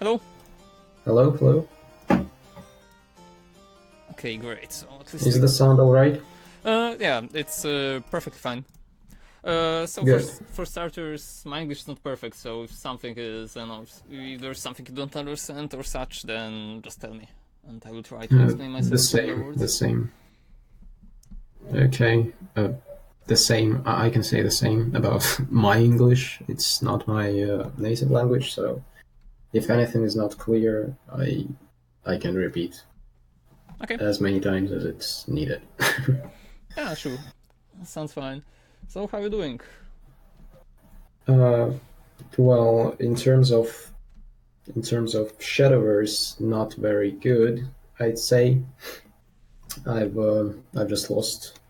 Hello? Hello, hello. Okay, great. So at least Is the sound alright? yeah, it's perfectly fine. So Good. for starters, my English is not perfect, so if something is, if there's something you don't understand or such, then just tell me, and I will try to explain The myself in your same, the words. same. Okay. The same. I can say the same about my English. It's not my native language, so if anything is not clear, I can repeat Okay, as many times as it's needed. yeah, sure. Sounds fine. So how are you doing? uh, well, in terms of Shadowverse, not very good, I'd say. I've just lost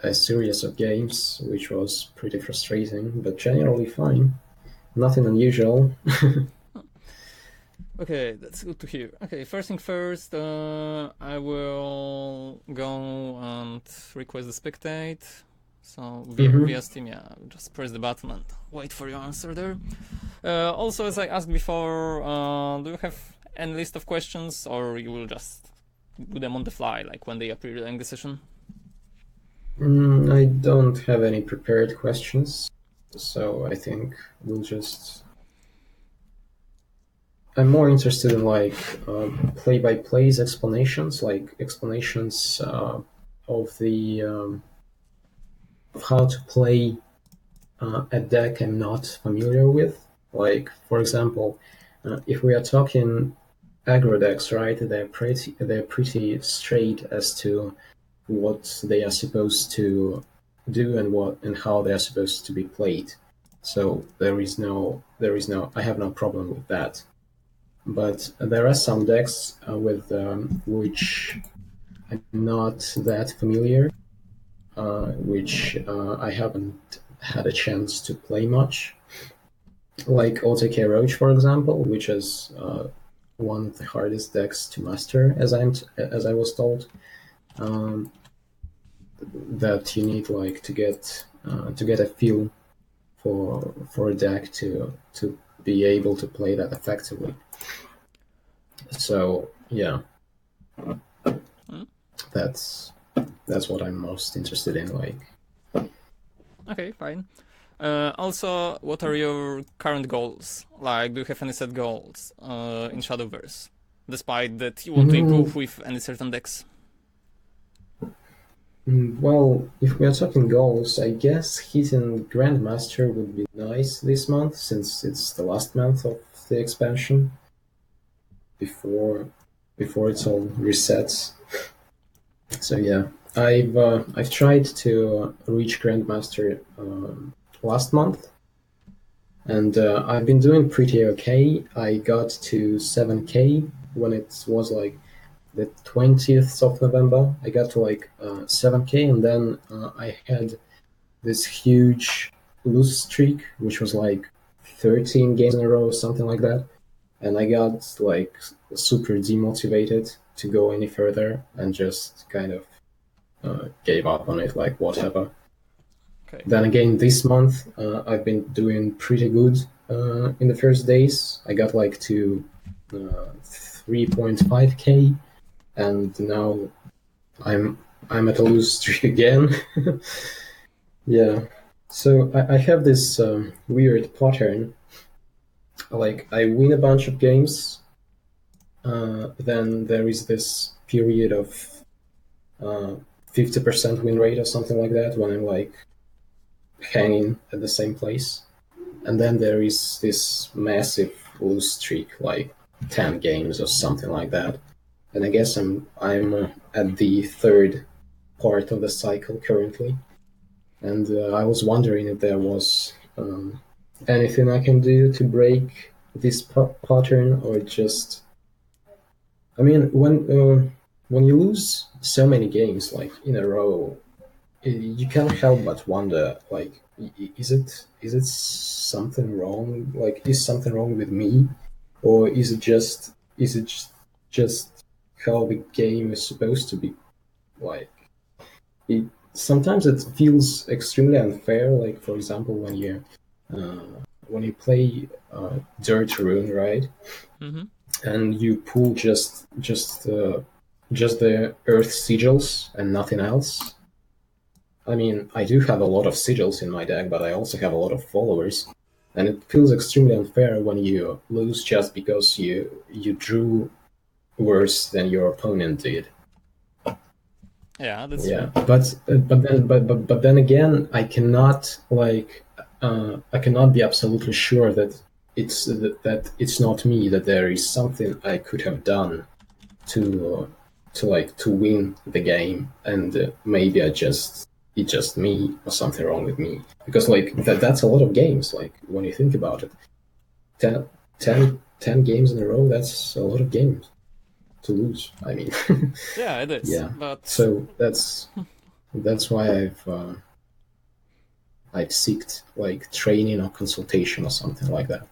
a series of games, which was pretty frustrating, but generally fine. Nothing unusual. Okay, that's good to hear. Okay, first thing first, I will go and request the spectate. So via Steam, yeah, just press the button and wait for your answer there. Also, as I asked before, do you have any list of questions, or you will just do them on the fly, like when they appear during the session? I don't have any prepared questions, so I think we'll just. I'm more interested in like play-by-plays explanations, like explanations of the of how to play a deck I'm not familiar with. Like, for example, if we are talking aggro decks, right? They're pretty straight as to what they are supposed to do and what and how they are supposed to be played. So there is no I have no problem with that. But there are some decks with which I'm not that familiar, which I haven't had a chance to play much, like OTK Roach, for example, which is one of the hardest decks to master, as I was told. Um, that you need like to get a feel for a deck to be able to play that effectively. So yeah, Hmm? that's that's what I'm most interested in. Like, Okay, fine. Also, what are your current goals? Like, do you have any set goals in Shadowverse? Despite that you want to mm, improve with any certain decks? well, if we are talking goals, I guess hitting Grandmaster would be nice this month, since it's the last month of the expansion before before it all resets. So yeah, I've tried to reach Grandmaster last month, and I've been doing pretty okay. I got to 7K when it was like the 20th of November. I got to like 7K, and then I had this huge lose streak, which was like 13 games in a row, something like that. And I got like super demotivated to go any further and just kind of gave up on it, like whatever. Okay. Then again, this month I've been doing pretty good in the first days. I got like to 3.5K, and now I'm I'm at a lose streak again. Yeah. So I have this weird pattern. Like I win a bunch of games, then there is this period of 50% win rate or something like that when I'm like hanging at the same place. And then there is this massive lose streak, like 10 games or something like that. And I guess I'm at the third part of the cycle currently. And I was wondering if there was anything I can do to break this pattern, or just. I mean, when you lose so many games like in a row, you can't help but wonder, like, is it something wrong? Like, is something wrong with me, or is it just how the game is supposed to be? Like, sometimes it feels extremely unfair. Like, for example, when you when you play Dirt Rune, right? Mm-hmm. And you pull just the Earth sigils and nothing else. I mean, I do have a lot of sigils in my deck, but I also have a lot of followers, and it feels extremely unfair when you lose just because you drew worse than your opponent did. Yeah, that's Yeah, true. but then again, I cannot be absolutely sure that it's not me, that there is something I could have done to win the game, and maybe it's just me or something wrong with me, because like that's a lot of games, like when you think about it. 10 games in a row, that's a lot of games to lose. I mean, Yeah, it is. yeah. But So that's why I've seeked like training or consultation or something like that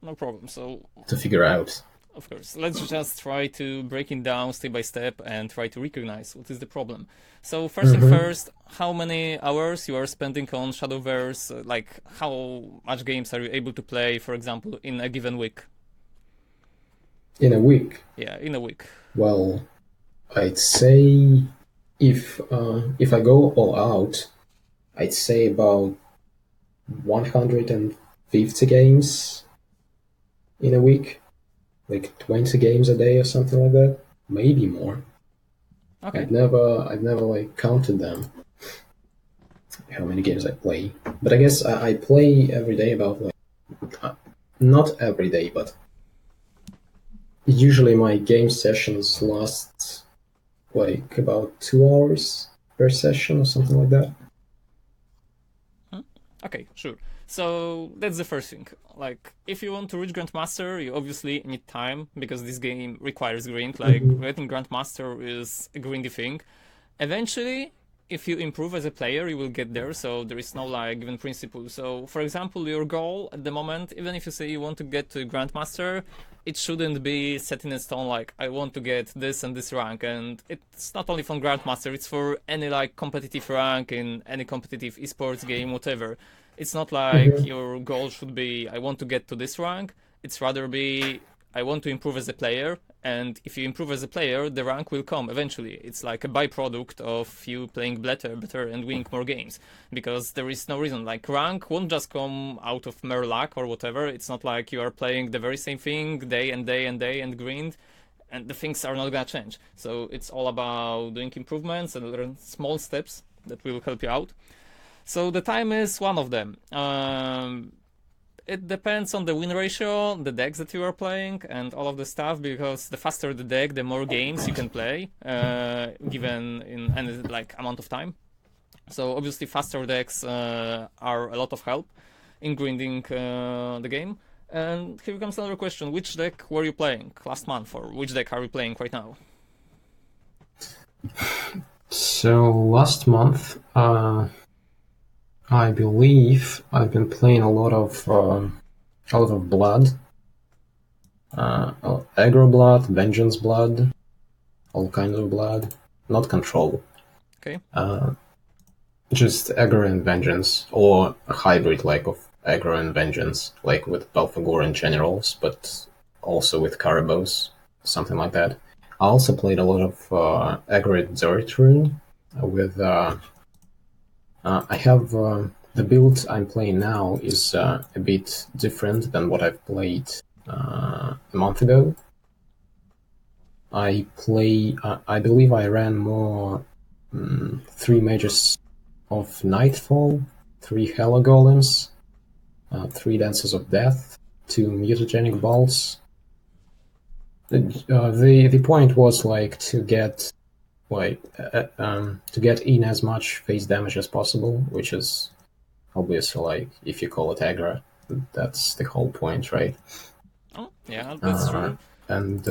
no problem. So, to figure out. of course, let's just try to break it down step by step and try to recognize what is the problem. So, first thing first, how many hours you are spending on Shadowverse? Like, how much games are you able to play, for example, in a given week? In a week. Yeah, in a week. Well, I'd say if I go all out, I'd say about 150 games in a week, like 20 games a day or something like that, maybe more. Okay. I've never like counted them, how many games I play. But I guess I play every day about like not every day, but usually my game sessions last like about 2 hours per session or something like that. Okay, sure. So that's the first thing. Like, if you want to reach Grandmaster, you obviously need time because this game requires grind. Like, getting Grandmaster is a grindy thing. Eventually, if you improve as a player, you will get there. So there is no like given principle. So, for example, your goal at the moment, even if you say you want to get to Grandmaster, it shouldn't be set in stone. Like, I want to get this and this rank, and it's not only for Grandmaster. It's for any like competitive rank in any competitive esports game, whatever. It's not like your goal should be I want to get to this rank. It's rather be I want to improve as a player, and if you improve as a player, the rank will come eventually. It's like a byproduct of you playing better, and winning more games. Because there is no reason. Like, rank won't just come out of mere luck or whatever. It's not like you are playing the very same thing day and day and day and grind, and the things are not gonna change. So it's all about doing improvements and learn small steps that will help you out. So the time is one of them. It depends on the win ratio, the decks that you are playing, and all of the stuff. Because the faster the deck, the more games you can play, given in any like amount of time. So obviously, faster decks are a lot of help in grinding the game. And here comes another question: which deck were you playing last month, or which deck are you playing right now? So last month, I believe I've been playing a lot of blood, aggro blood, vengeance blood, all kinds of blood, not control. Okay. Just aggro and vengeance, or a hybrid like of aggro and vengeance, like with Belphegor generals, but also with Karabos, something like that. I also played a lot of aggro Dirt Rune with. I have the build I'm playing now is a bit different than what I've played a month ago. I believe I ran more 3 mages of Nightfall, 3 Hella Golems, 3 Dances of Death, 2 Mutagenic Balls. The point was like to get in as much face damage as possible, which is obviously like if you call it aggro, that's the whole point, right? Oh, yeah, that's true. And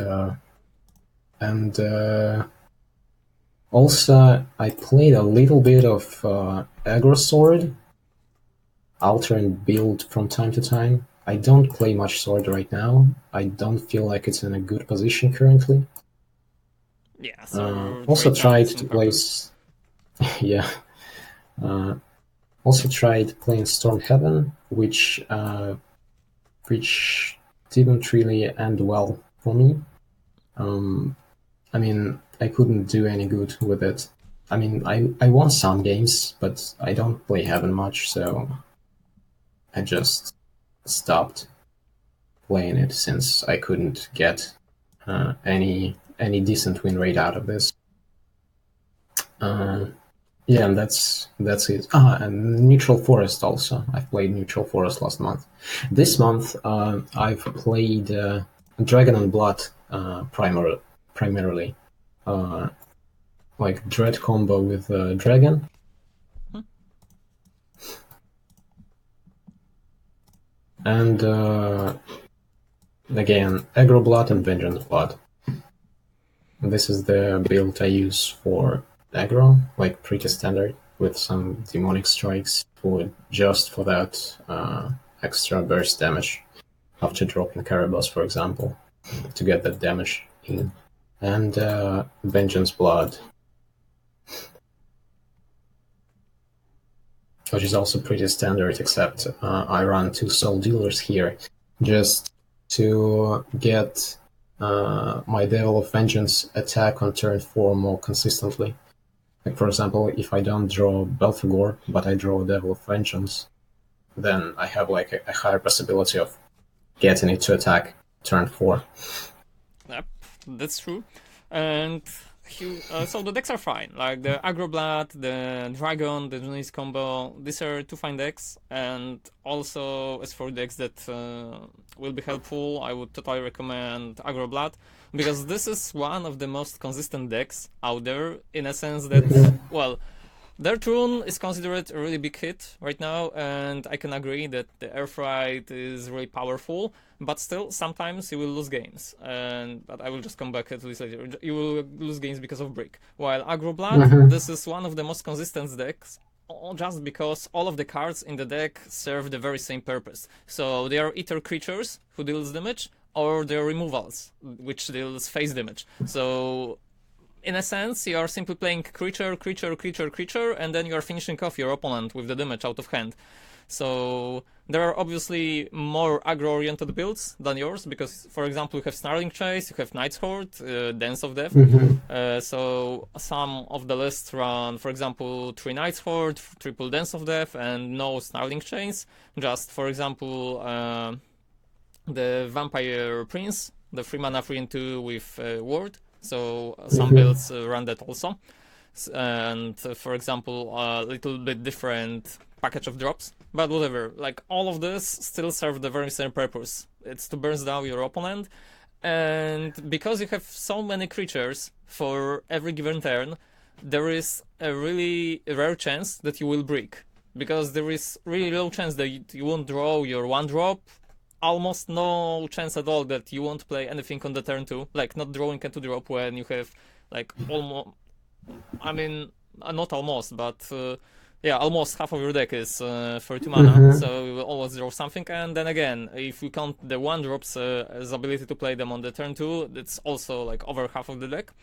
also I played a little bit of aggro sword, alter and build from time to time. I don't play much sword right now. I don't feel like it's in a good position currently. Yeah, so also right now tried it's to not play proper. yeah. Also tried playing Stormhaven, which which didn't really end well for me. I mean, I couldn't do any good with it. I mean, I won some games, but I don't play Heaven much, so I just stopped playing it since I couldn't get any decent win rate out of this. Yeah, and that's it. And Neutral Forest also. I played Neutral Forest last month. This month, I've played Dragon and Blood primarily. Like Dread combo with Dragon. And again, Aggro Blood and Vengeance Blood. This is the build I use for aggro, like pretty standard, with some demonic strikes just for that extra burst damage after dropping Caraboss, for example, to get that damage in. And Vengeance Blood, which is also pretty standard, except I run 2 Soul Dealers here just to get my Devil of Vengeance attack on turn 4 more consistently. Like, for example, if I don't draw Belphegor, but I draw Devil of Vengeance, then I have like a higher possibility of getting it to attack turn 4. Yep, that's true. And so the decks are fine. Like the Aggro Blood, the Dragon, the Genesis combo, these are 2 fine decks. And also, as for decks that will be helpful, I would totally recommend Aggro Blood, because this is one of the most consistent decks out there, in a sense that, well, their Throne is considered a really big hit right now, and I can agree that the Airfright is really powerful, but still, sometimes you will lose games, but I will just come back to this later. You will lose games because of Brick. While Aggro Blood, this is one of the most consistent decks, just because all of the cards in the deck serve the very same purpose. So they are either creatures who deals damage, or they are removals, which deals face damage. So in a sense, you are simply playing creature, and then you are finishing off your opponent with the damage out of hand. So there are obviously more aggro-oriented builds than yours, because, for example, you have Snarling Chase, you have Knight's Horde, Dance of Death. So some of the lists run, for example, 3 Knight's Horde, triple Dance of Death, and no Snarling Chains. Just, for example, the Vampire Prince, the 3 mana 3/2 with Ward. So some builds run that also. And for example, a little bit different package of drops. But whatever, like all of this still serve the very same purpose. It's to burst down your opponent. And because you have so many creatures for every given turn, there is a really rare chance that you will break. Because there is really low chance that you won't draw your 1-drop. Almost no chance at all that you won't play anything on the turn 2, like not drawing a 2-drop when you have like almost, I mean, not almost, but yeah, almost half of your deck is for 2 mana, so you will always draw something. And then again, if we count the 1-drops as ability to play them on the turn 2, it's also like over half of the deck.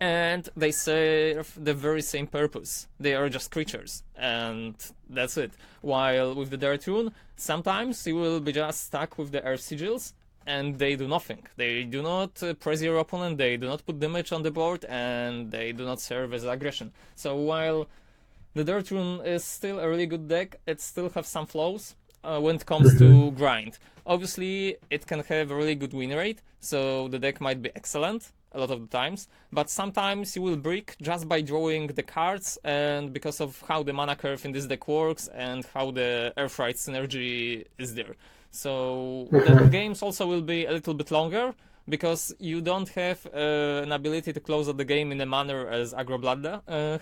And they serve the very same purpose. They are just creatures, and that's it. While with the Dare Tune, sometimes you will be just stuck with the Earth Sigils, and they do nothing. They do not press your opponent, they do not put damage on the board, and they do not serve as aggression. So while the Dare Tune is still a really good deck, it still has some flaws when it comes to grind. Obviously, it can have a really good win rate, so the deck might be excellent a lot of the times, but sometimes you will break just by drawing the cards, and because of how the mana curve in this deck works and how the Earthright synergy is there. So the games also will be a little bit longer, because you don't have an ability to close out the game in a manner as Aggro Blood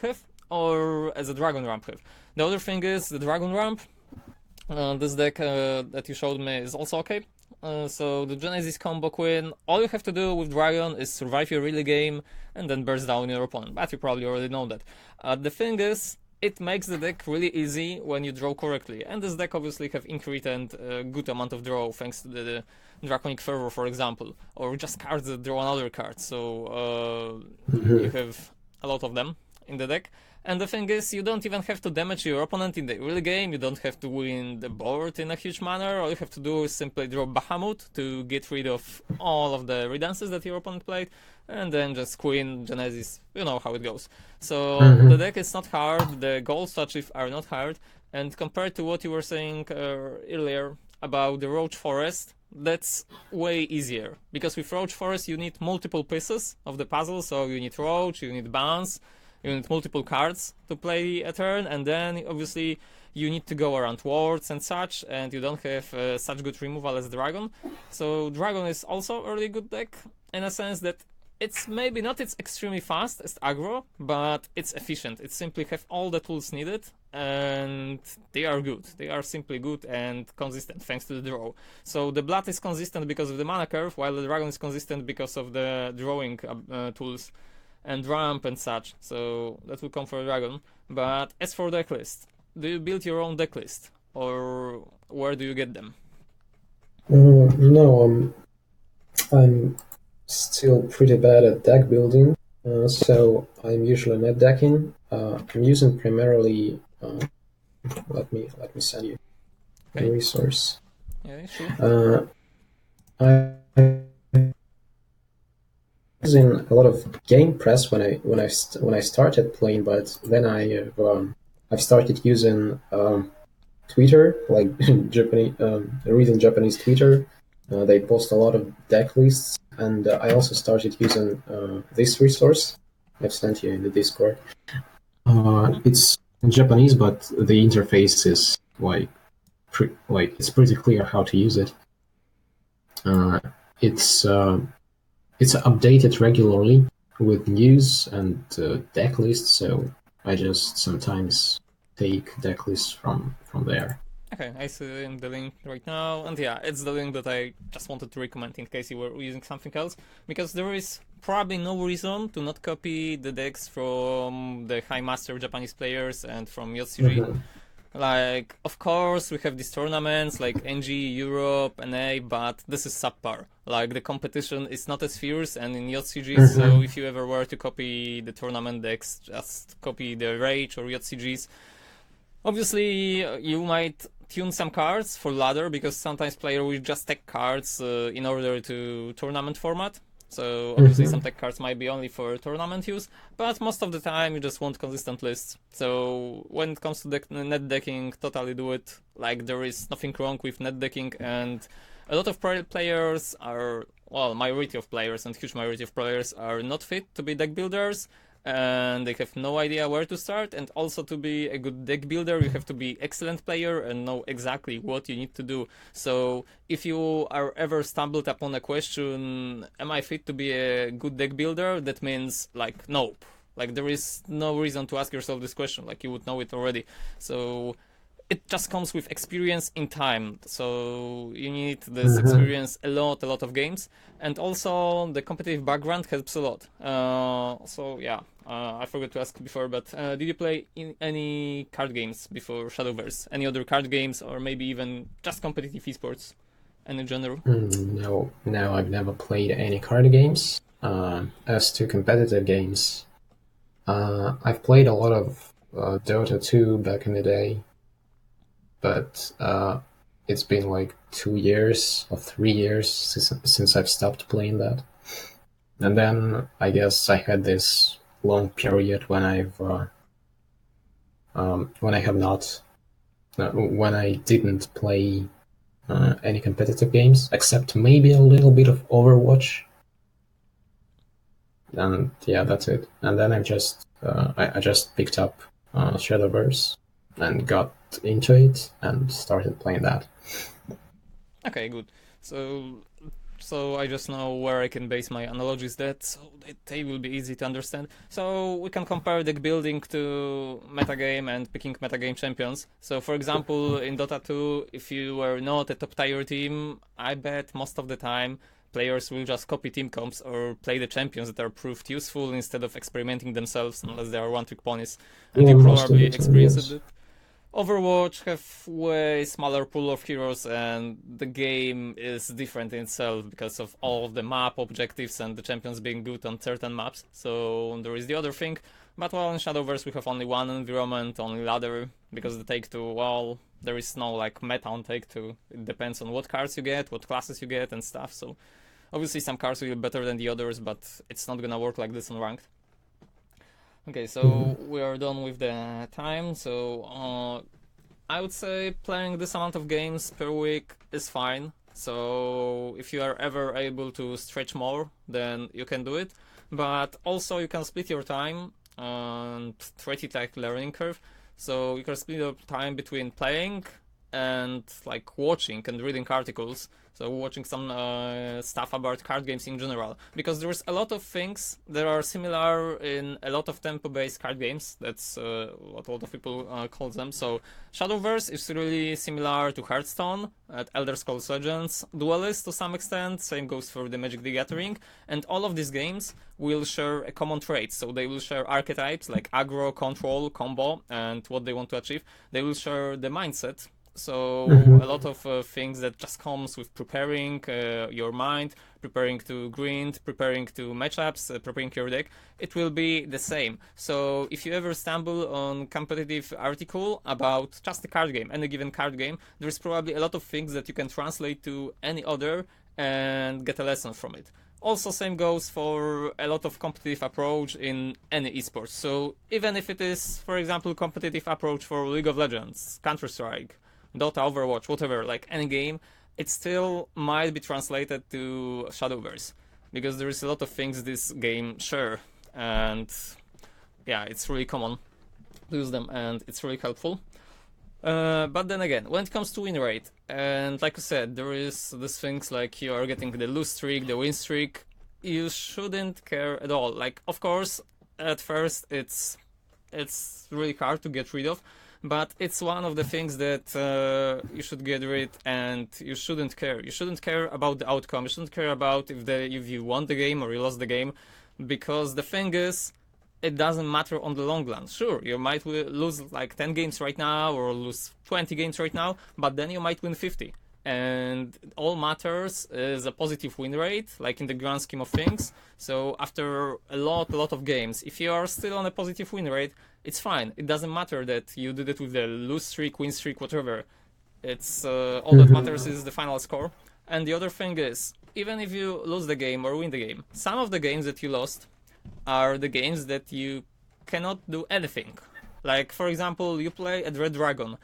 have, or as a Dragon Ramp have. The other thing is the Dragon Ramp. This deck that you showed me is also okay. So the Genesis combo Queen, all you have to do with Dragon is survive your really game and then burst down your opponent, but you probably already know that. The thing is, it makes the deck really easy when you draw correctly, and this deck obviously have increased and a good amount of draw thanks to the Draconic Fervor, for example, or just cards that draw another card, so you have a lot of them. in the deck. And the thing is, you don't even have to damage your opponent in the early game, you don't have to win the board in a huge manner, all you have to do is simply draw Bahamut to get rid of all of the redances that your opponent played, and then just Queen, Genesis, you know how it goes. So the deck is not hard, the goals to achieve are not hard, and compared to what you were saying earlier about the Roach Forest, that's way easier, because with Roach Forest you need multiple pieces of the puzzle, so you need Roach, you need Bounce, you need multiple cards to play a turn, and then obviously you need to go around wards and such, and you don't have such good removal as Dragon. So Dragon is also a really good deck in a sense that it's maybe not it's extremely fast as aggro, but it's efficient. It simply have all the tools needed, and they are good. They are simply good and consistent thanks to the draw. So the Blood is consistent because of the mana curve, while the Dragon is consistent because of the drawing tools and ramp and such. So that will come for a Dragon. But as for deck list, do you build your own deck list, or where do you get them? No, I'm still pretty bad at deck building, so I'm usually net decking. I'm using primarily. Let me send you the resource. Yeah, sure. I'm using a lot of Game Press when I started playing, but then I've started using Twitter, like Japanese, reading Japanese Twitter. They post a lot of deck lists, and I also started using this resource. I've sent you in the Discord. It's in Japanese, but the interface is like it's pretty clear how to use it. It's updated regularly with news and deck lists, so I just sometimes take deck lists from there. Okay, I see in the link right now, and yeah, it's the link that I just wanted to recommend in case you were using something else, because there is probably no reason to not copy the decks from the high master Japanese players and from YOTCG. Like, of course, we have these tournaments like NG, Europe, NA, but this is subpar. Like, the competition is not as fierce, and in YOTCGs, so if you ever were to copy the tournament decks, just copy the Rage or YOTCGs. Obviously, you might tune some cards for ladder, because sometimes player will just take cards in order to tournament format. So obviously some tech cards might be only for tournament use, but most of the time you just want consistent lists. So when it comes to net decking, totally do it. Like, there is nothing wrong with net decking, and a lot of players are, well, majority of players and huge majority of players are not fit to be deck builders, and they have no idea where to start. And also, to be a good deck builder, you have to be excellent player and know exactly what you need to do. So if you are ever stumbled upon a question, am I fit to be a good deck builder, that means, like, nope. Like, there is no reason to ask yourself this question, like, you would know it already. So it just comes with experience in time. So you need this experience a lot of games, and also the competitive background helps a lot. So yeah, I forgot to ask before, but did you play in any card games before Shadowverse? Any other card games, or maybe even just competitive esports? Any genre? No, I've never played any card games. As to competitive games, I've played a lot of Dota 2 back in the day, but it's been like 2 years or 3 years since I've stopped playing that. And then I guess I had this long period when when I didn't play any competitive games, except maybe a little bit of Overwatch. And yeah, that's it. And then I just picked up Shadowverse and got into it and started playing that. Okay, good. So I just know where I can base my analogies that, so that they will be easy to understand. So we can compare deck building to metagame and picking metagame champions. So for example, in Dota 2, if you were not a top tier team, I bet most of the time players will just copy team comps or play the champions that are proved useful instead of experimenting themselves, unless they are one-trick ponies. And you probably experienced it. Overwatch have way smaller pool of heroes, and the game is different in itself because of all of the map objectives and the champions being good on certain maps. So there is the other thing. But well, in Shadowverse we have only one environment, only ladder, because the Take Two, well, there is no like meta on Take Two. It depends on what cards you get, what classes you get, and stuff. So obviously some cards will be better than the others, but it's not gonna work like this on ranked. Okay, so we are done with the time. So I would say playing this amount of games per week is fine. So if you are ever able to stretch more, then you can do it. But also you can split your time and treat it like learning curve. So you can split your time between playing and like watching and reading articles. So watching some stuff about card games in general, because there's a lot of things that are similar in a lot of tempo-based card games. That's what a lot of people call them. So Shadowverse is really similar to Hearthstone, Elder Scrolls Legends, Duelist to some extent. Same goes for the Magic the Gathering, and all of these games will share a common trait. So they will share archetypes like aggro, control, combo, and what they want to achieve. They will share the mindset. So a lot of things that just comes with preparing your mind, preparing to grind, preparing to matchups, preparing your deck. It will be the same. So if you ever stumble on competitive article about just a card game, any given card game, there's probably a lot of things that you can translate to any other and get a lesson from it. Also, same goes for a lot of competitive approach in any esports. So even if it is, for example, competitive approach for League of Legends, Counter-Strike, Dota, Overwatch, whatever, like any game, it still might be translated to Shadowverse, because there is a lot of things this game share, and yeah, it's really common to use them, and it's really helpful. But then again, when it comes to win rate, and like I said, there is these things like you are getting the lose streak, the win streak, you shouldn't care at all. Like, of course, at first it's really hard to get rid of, but it's one of the things that you should get rid, and you shouldn't care. You shouldn't care about the outcome. You shouldn't care about if you won the game or you lost the game, because the thing is, it doesn't matter on the long run. Sure, you might lose like 10 games right now or lose 20 games right now, but then you might win 50. And all matters is a positive win rate, like in the grand scheme of things. So after a lot of games, if you are still on a positive win rate, it's fine. It doesn't matter that you did it with the lose streak, win streak, whatever. It's all that matters is the final score. And the other thing is, even if you lose the game or win the game, some of the games that you lost are the games that you cannot do anything. Like, for example, you play at Red Dragon,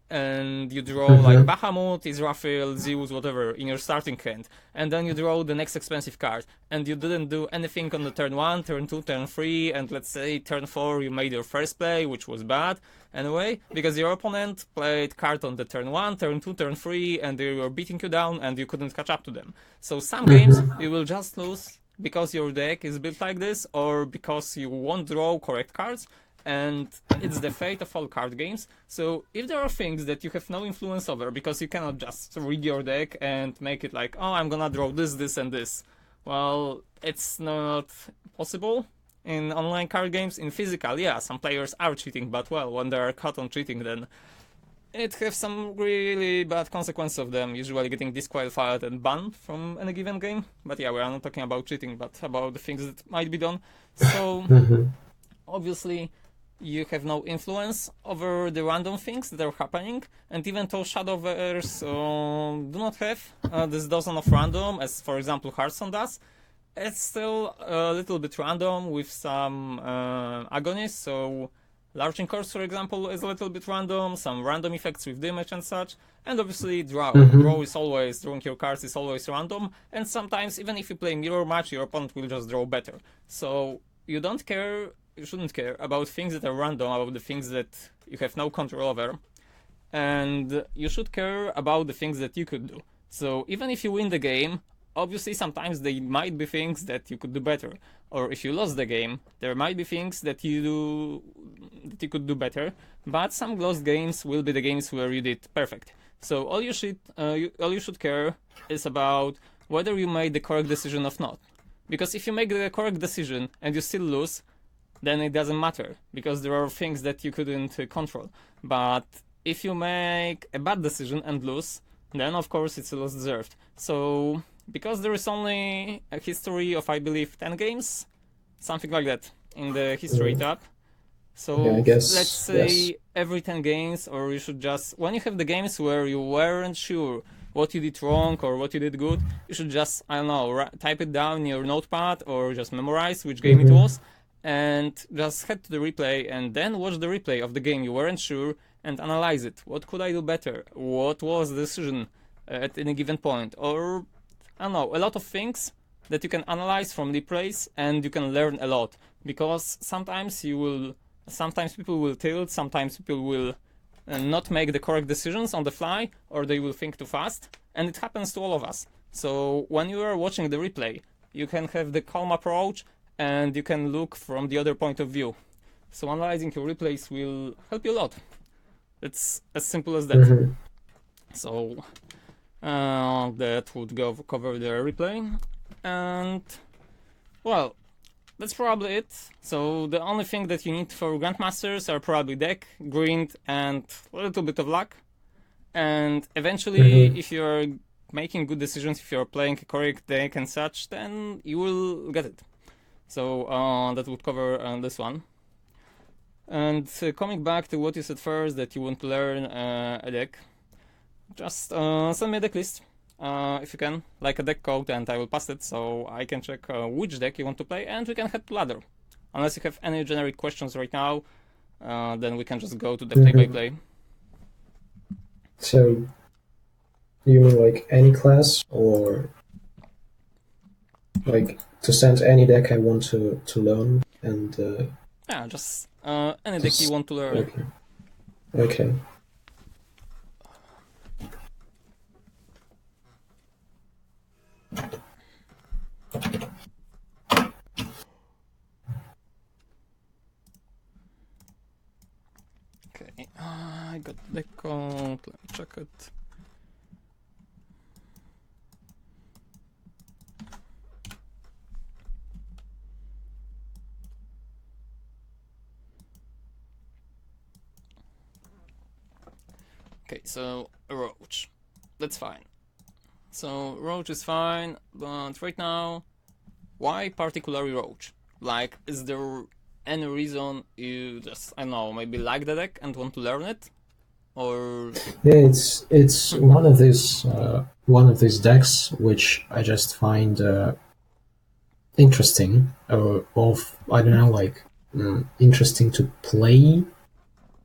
and you draw like Bahamut, Israfil, Zeus, whatever in your starting hand, and then you draw the next expensive card, and you didn't do anything on the turn 1, turn 2, turn 3, and let's say turn 4 you made your first play, which was bad anyway, because your opponent played card on the turn 1, turn 2, turn 3, and they were beating you down and you couldn't catch up to them. So some games you will just lose because your deck is built like this, or because you won't draw correct cards, and it's the fate of all card games. So if there are things that you have no influence over, because you cannot just read your deck and make it like, oh, I'm gonna draw this, this, and this, well, it's not possible in online card games. In physical, yeah, some players are cheating, but well, when they are caught on cheating, then it has some really bad consequences of them, usually getting disqualified and banned from any given game. But yeah, we are not talking about cheating, but about the things that might be done. So obviously you have no influence over the random things that are happening, and even though Shadowverse do not have this dozen of random, as for example Hearthstone does, it's still a little bit random with some agonists. So Larging Course, for example, is a little bit random, some random effects with damage and such, and obviously draw. Draw is always, drawing your cards is always random, and sometimes even if you play mirror match, your opponent will just draw better. So you don't care, you shouldn't care about things that are random, about the things that you have no control over, and you should care about the things that you could do. So even if you win the game, obviously sometimes there might be things that you could do better, or if you lost the game, there might be things that you could do better, but some lost games will be the games where you did perfect. So all you should care is about whether you made the correct decision or not. Because if you make the correct decision and you still lose, then it doesn't matter, because there are things that you couldn't control. But if you make a bad decision and lose, then of course it's a loss deserved. So because there is only a history of, I believe, 10 games, something like that, in the history tab, So Yeah, I guess, let's say yes. every 10 games, or you should just, when you have the games where you weren't sure what you did wrong or what you did good, you should just, I don't know, type it down in your notepad or just memorize which game it was and just head to the replay and then watch the replay of the game you weren't sure and analyze it. What could I do better? What was the decision at any given point? Or, I don't know, a lot of things that you can analyze from replays and you can learn a lot. Because sometimes people will tilt, sometimes people will not make the correct decisions on the fly, or they will think too fast, and it happens to all of us. So when you are watching the replay, you can have the calm approach and you can look from the other point of view. So analyzing your replays will help you a lot. It's as simple as that. So that would cover the replay, and well, that's probably it. So the only thing that you need for Grandmasters are probably deck, grind, and a little bit of luck. And eventually, if you're making good decisions, if you're playing a correct deck and such, then you will get it. So that would cover this one. And coming back to what you said first, that you want to learn a deck, just send me a deck list. If you can, like a deck code, and I will pass it so I can check which deck you want to play, and we can head to ladder. Unless you have any generic questions right now, then we can just go to the play-by-play. So, you mean like any class, or like to send any deck I want to learn, and yeah, just any deck you want to learn. Okay. Okay, I got the code. Let me check it. Okay, so a roach. That's fine. So roach is fine, but right now, why particularly roach? Like, is there any reason you just, I don't know, maybe like the deck and want to learn it? Or Yeah, it's one of these decks which I just find interesting, of I don't know, like interesting to play.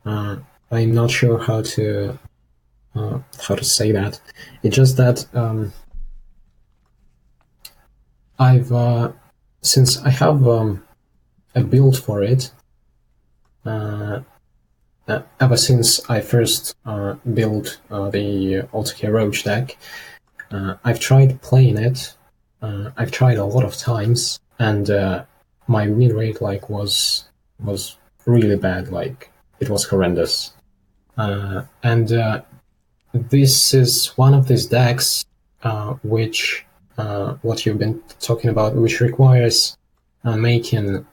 I'm not sure how to say that. It's just that I've since I have a build for it. Ever since I first built the Altair Roach deck, I've tried playing it. I've tried a lot of times, and my win rate was really bad. Like, it was horrendous. And this is one of these decks which what you've been talking about, which requires making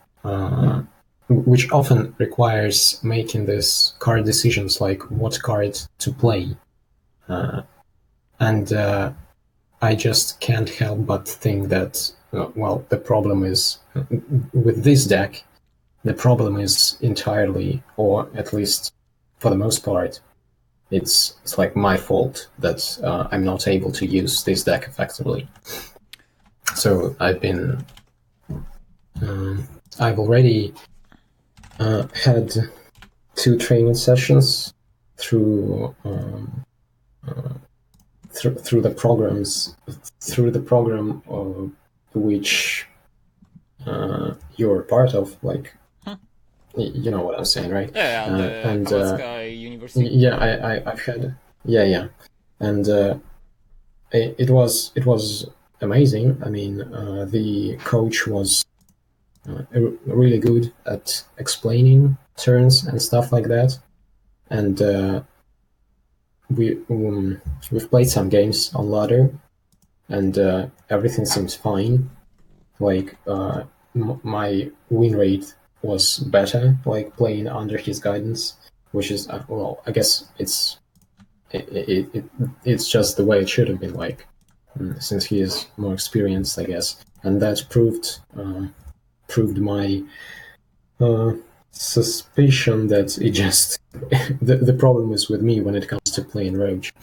which often requires making these card decisions, like what card to play. And I just can't help but think that, well, the problem is, with this deck, the problem is entirely, or at least for the most part, it's like my fault that I'm not able to use this deck effectively. So I've already had 2 training sessions through the program which you're part of, like, you know what I'm saying, right? yeah, the Kawasaki University. Yeah, I've had, yeah, and it was amazing. I mean, the coach was really good at explaining turns and stuff like that, and we've played some games on ladder, and everything seems fine. Like, my win rate was better, like, playing under his guidance, which is, well, I guess it's just the way it should have been, like, since he is more experienced, I guess, and that proved my suspicion that it just the problem is with me when it comes to playing Roach.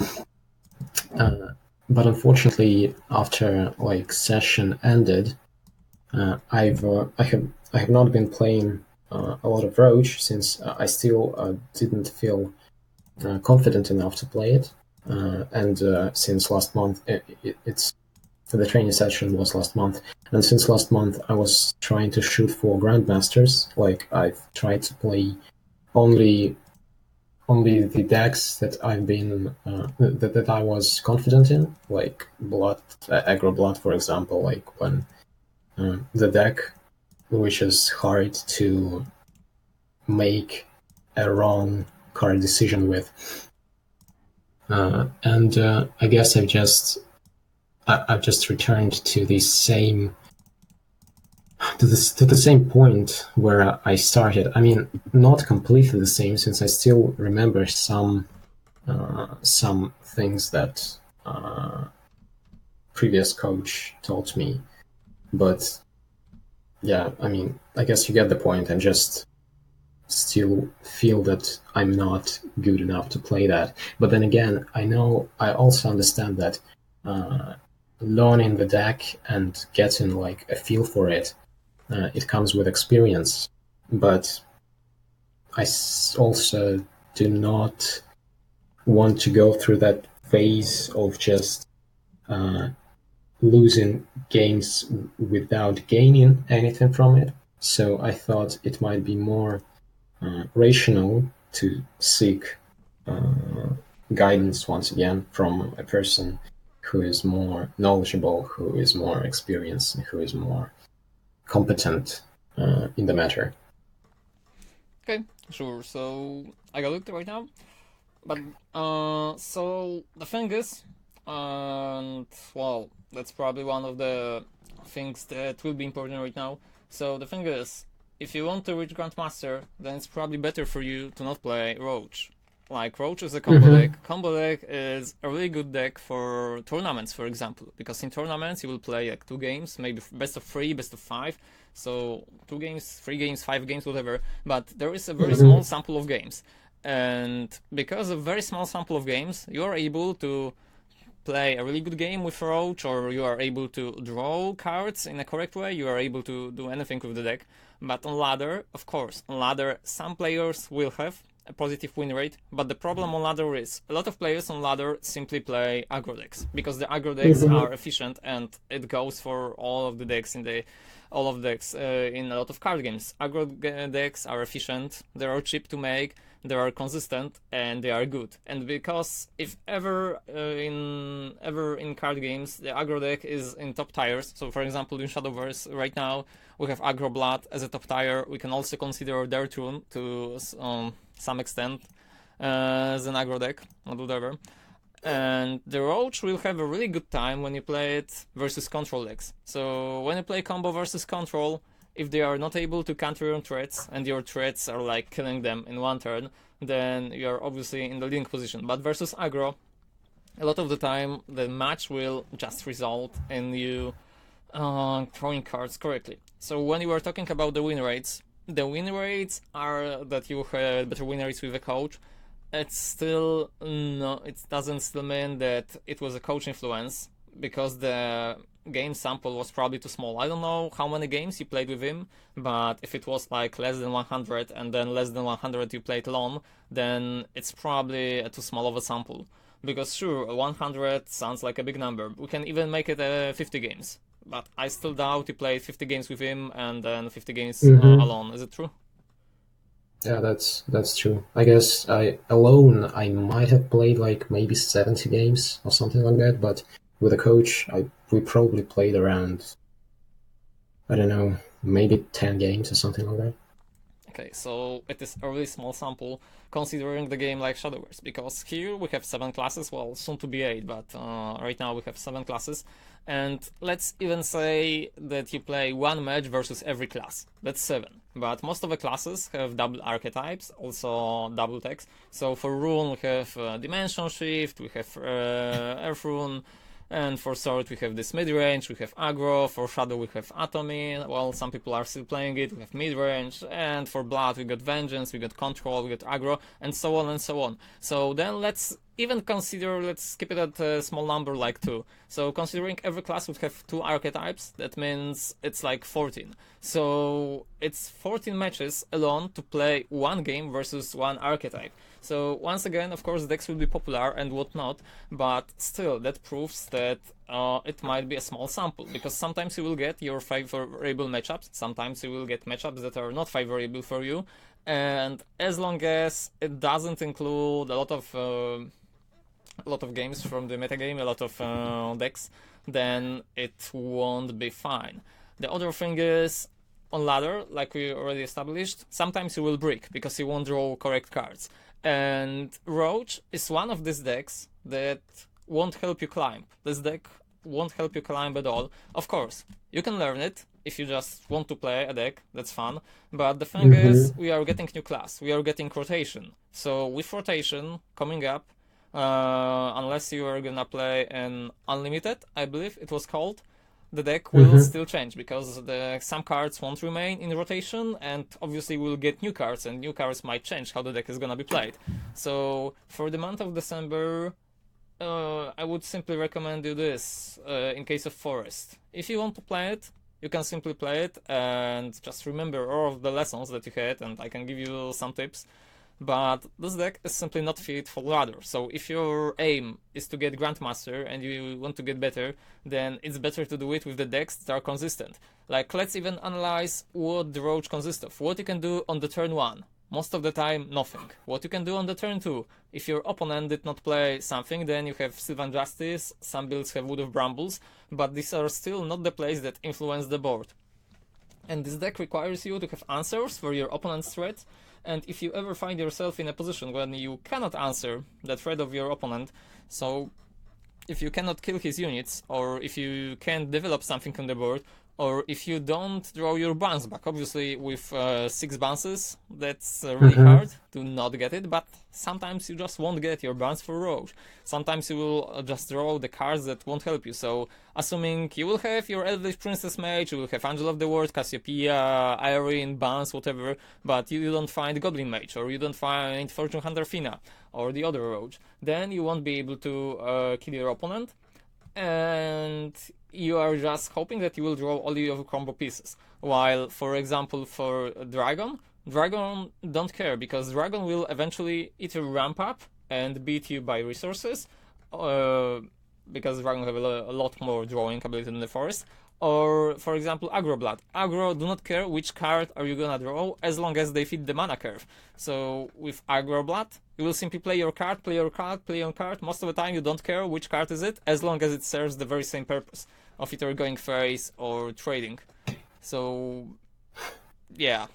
But unfortunately, after like session ended, I have not been playing a lot of Roach since I still didn't feel confident enough to play it, and since last month it's the training session was last month, and since last month I was trying to shoot for grandmasters. Like I've tried to play only the decks that I've been that I was confident in, like blood, aggro blood, for example. Like when the deck, which is hard to make a wrong card decision with, and I guess I've just returned to the same to the same point where I started. I mean, not completely the same, since I still remember some things that previous coach taught me, but yeah, I mean, I guess you get the point. I just still feel that I'm not good enough to play that. But then again, I also understand that learning the deck and getting like a feel for it, it comes with experience. But I also do not want to go through that phase of just losing games without gaining anything from it. So I thought it might be more rational to seek guidance once again from a person who is more knowledgeable, who is more experienced, and who is more competent in the matter. Okay, sure. So I got it right now. But so the thing is, and well, that's probably one of the things that will be important right now. So the thing is, if you want to reach Grandmaster, then it's probably better for you to not play Roach. Like Roach is a combo deck. Combo deck is a really good deck for tournaments, for example, because in tournaments you will play like 2 games, maybe best of 3, best of 5. So 2 games, 3 games, 5 games, whatever. But there is a very small sample of games. And because of very small sample of games, you are able to play a really good game with Roach, or you are able to draw cards in a correct way, you are able to do anything with the deck. But on ladder, of course, on ladder, some players will have a positive win rate, but the problem on ladder is a lot of players on ladder simply play aggro decks, because the aggro decks are efficient, and it goes for all of the decks in a lot of card games. Aggro decks are efficient, they are cheap to make, they are consistent, and they are good. And because if ever in card games the aggro deck is in top tiers, so for example in Shadowverse right now we have aggro blood as a top tier, we can also consider Dirt Rune to some extent as an aggro deck, or whatever. And the Roach will have a really good time when you play it versus control decks. So when you play combo versus control, if they are not able to counter your threats, and your threats are like killing them in one turn, then you are obviously in the leading position. But versus aggro, a lot of the time the match will just result in you throwing cards correctly. So when you were talking about the win rates are that you had better win rates with a coach. It's still no, it doesn't still mean that it was a coach influence, because the game sample was probably too small. I don't know how many games you played with him, but if it was like less than 100 and then less than 100 you played alone, then it's probably too small of a sample. Because sure, 100 sounds like a big number. We can even make it 50 games. But I still doubt you played 50 games with him and then 50 games alone. Is it true? Yeah, that's true. I guess I might have played like maybe 70 games or something like that, but with a coach we probably played around, I don't know, maybe 10 games or something like that. Okay, so it is a really small sample considering the game like Shadowverse, because here we have 7 classes, well, soon to be 8, but right now we have 7 classes, and let's even say that you play 1 match versus every class, that's 7, but most of the classes have double archetypes, also double decks. So for Rune we have Dimension Shift, we have Earth Rune, And for sword we have this mid-range, we have aggro, for shadow we have atomy, well, some people are still playing it, we have mid-range, and for blood we got vengeance, we got control, we got aggro, and so on and so on. So then let's even consider, let's keep it at a small number like 2. So considering every class would have 2 archetypes, that means it's like 14. So it's 14 matches alone to play one game versus one archetype. So once again, of course, decks will be popular and whatnot, but still, that proves that it might be a small sample, because sometimes you will get your favorable matchups, sometimes you will get matchups that are not favorable for you, and as long as it doesn't include a lot of games from the metagame, a lot of decks, then it won't be fine. The other thing is, on ladder, like we already established, sometimes you will brick because you won't draw correct cards. And Roach is one of these decks that won't help you climb. This deck won't help you climb at all. Of course, you can learn it if you just want to play a deck, that's fun. But the thing is, we are getting new class, we are getting rotation. So with rotation coming up, unless you are gonna play an unlimited, I believe it was called, the deck will still change, because some cards won't remain in rotation, and obviously we'll get new cards, and new cards might change how the deck is gonna be played. So for the month of December, I would simply recommend you this in case of Forest. If you want to play it, you can simply play it and just remember all of the lessons that you had, and I can give you some tips. But this deck is simply not fit for ladder. So if your aim is to get Grandmaster and you want to get better, then it's better to do it with the decks that are consistent. Like, let's even analyze what the Roach consists of. What you can do on the turn 1. Most of the time, nothing. What you can do on the turn 2. If your opponent did not play something, then you have Sylvan Justice, some builds have Wood of Brambles, but these are still not the plays that influence the board. And this deck requires you to have answers for your opponent's threats, and if you ever find yourself in a position when you cannot answer the threat of your opponent, so if you cannot kill his units, or if you can't develop something on the board, or if you don't draw your bounce back, obviously with 6 bounces, that's really hard to not get it, but sometimes you just won't get your bounce for Roach. Sometimes you will just draw the cards that won't help you, so assuming you will have your Elvish Princess Mage, you will have Angel of the World, Cassiopeia, Irene, bounce, whatever, but you don't find Goblin Mage, or you don't find Fortune Hunter Fina, or the other Roach, then you won't be able to kill your opponent, and you are just hoping that you will draw all your combo pieces. While, for example, for Dragon don't care, because Dragon will eventually either ramp up and beat you by resources, because Dragon have a lot more drawing ability than the Forest, or, for example, Aggro Blood. Aggro do not care which card are you gonna draw, as long as they fit the mana curve. So with Aggro Blood, you will simply play your card, play your card, play your card. Most of the time you don't care which card is it, as long as it serves the very same purpose of either going face or trading. So yeah,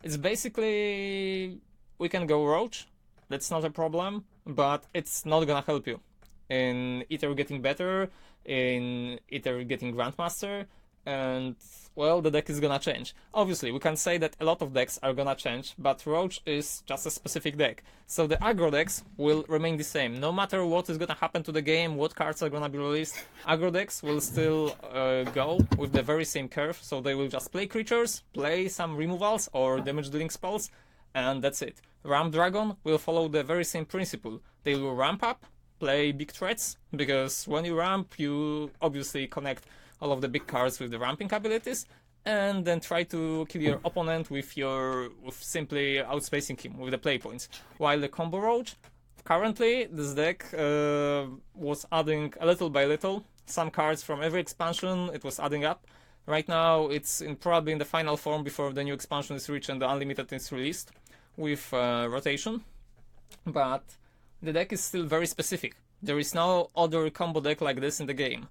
it's basically, we can go Roach, that's not a problem, but it's not gonna help you in either getting better, in either getting Grandmaster, and well, the deck is gonna change. Obviously, we can say that a lot of decks are gonna change, but Roach is just a specific deck. So the aggro decks will remain the same. No matter what is gonna happen to the game, what cards are gonna be released, aggro decks will still go with the very same curve, so they will just play creatures, play some removals or damage dealing spells, and that's it. Ramp Dragon will follow the very same principle. They will ramp up, play big threats, because when you ramp, you obviously connect all of the big cards with the ramping abilities, and then try to kill your opponent with simply outspacing him with the play points. While the combo Roach, currently this deck was adding a little by little some cards from every expansion. It was adding up. Right now it's probably in the final form before the new expansion is reached and the unlimited is released with rotation, but the deck is still very specific. There is no other combo deck like this in the game,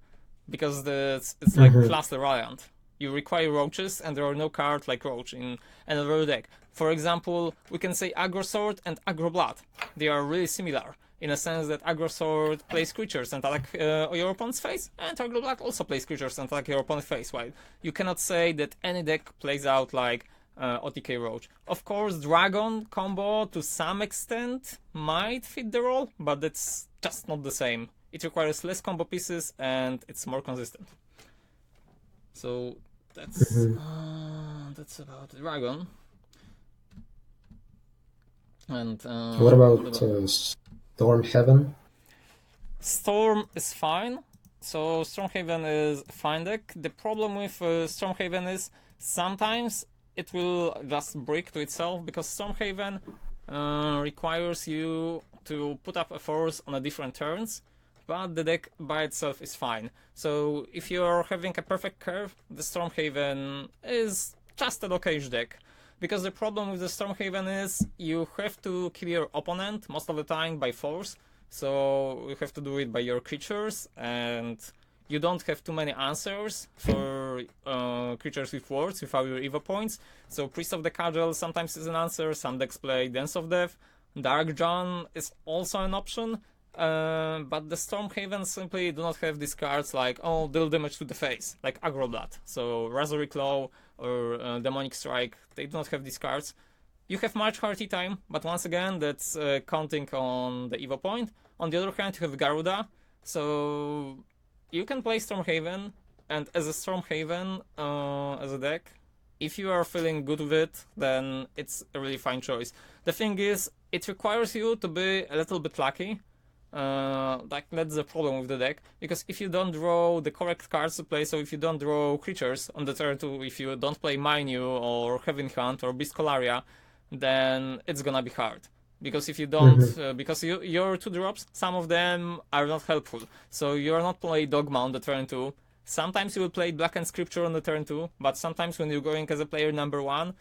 because it's like class variant. You require Roaches, and there are no cards like Roach in another deck. For example, we can say Aggro Sword and Aggro Blood. They are really similar, in a sense that Aggro Sword plays creatures and attack your opponent's face, and Aggro Blood also plays creatures and attack your opponent's face, while you cannot say that any deck plays out like OTK Roach. Of course, Dragon combo to some extent might fit the role, but it's just not the same it requires less combo pieces, and it's more consistent. So that's about the dragon. And what about Stormhaven? Storm is fine. So Stormhaven is a fine deck. The problem with Stormhaven is sometimes it will just break to itself, because Stormhaven requires you to put up a force on a different turns, but the deck by itself is fine. So if you're having a perfect curve, the Stormhaven is just an okay deck. Because the problem with the Stormhaven is you have to kill your opponent most of the time by force, so you have to do it by your creatures, and you don't have too many answers for creatures with words without your Evo points. So Priest of the Cudgel sometimes is an answer, some decks play Dance of Death, Dark John is also an option, but the Stormhaven simply do not have these cards like, oh, deal damage to the face, like Aggro Blood. So Razorry Claw or Demonic Strike, they do not have these cards. You have March Hearty Time, but once again, that's counting on the Evo point. On the other hand, you have Garuda, so you can play Stormhaven, and as a Stormhaven, as a deck, if you are feeling good with it, then it's a really fine choice. The thing is, it requires you to be a little bit lucky. Like, that's the problem with the deck, because if you don't draw the correct cards to play, so if you don't draw creatures on the turn 2, if you don't play Minu or Heaven Hunt or Beast Colaria, then it's gonna be hard. Because if you don't, because your 2 drops, some of them are not helpful. So you're not playing Dogma on the turn 2. Sometimes you will play Blackened Scripture on the turn 2, but sometimes when you're going as a player number 1,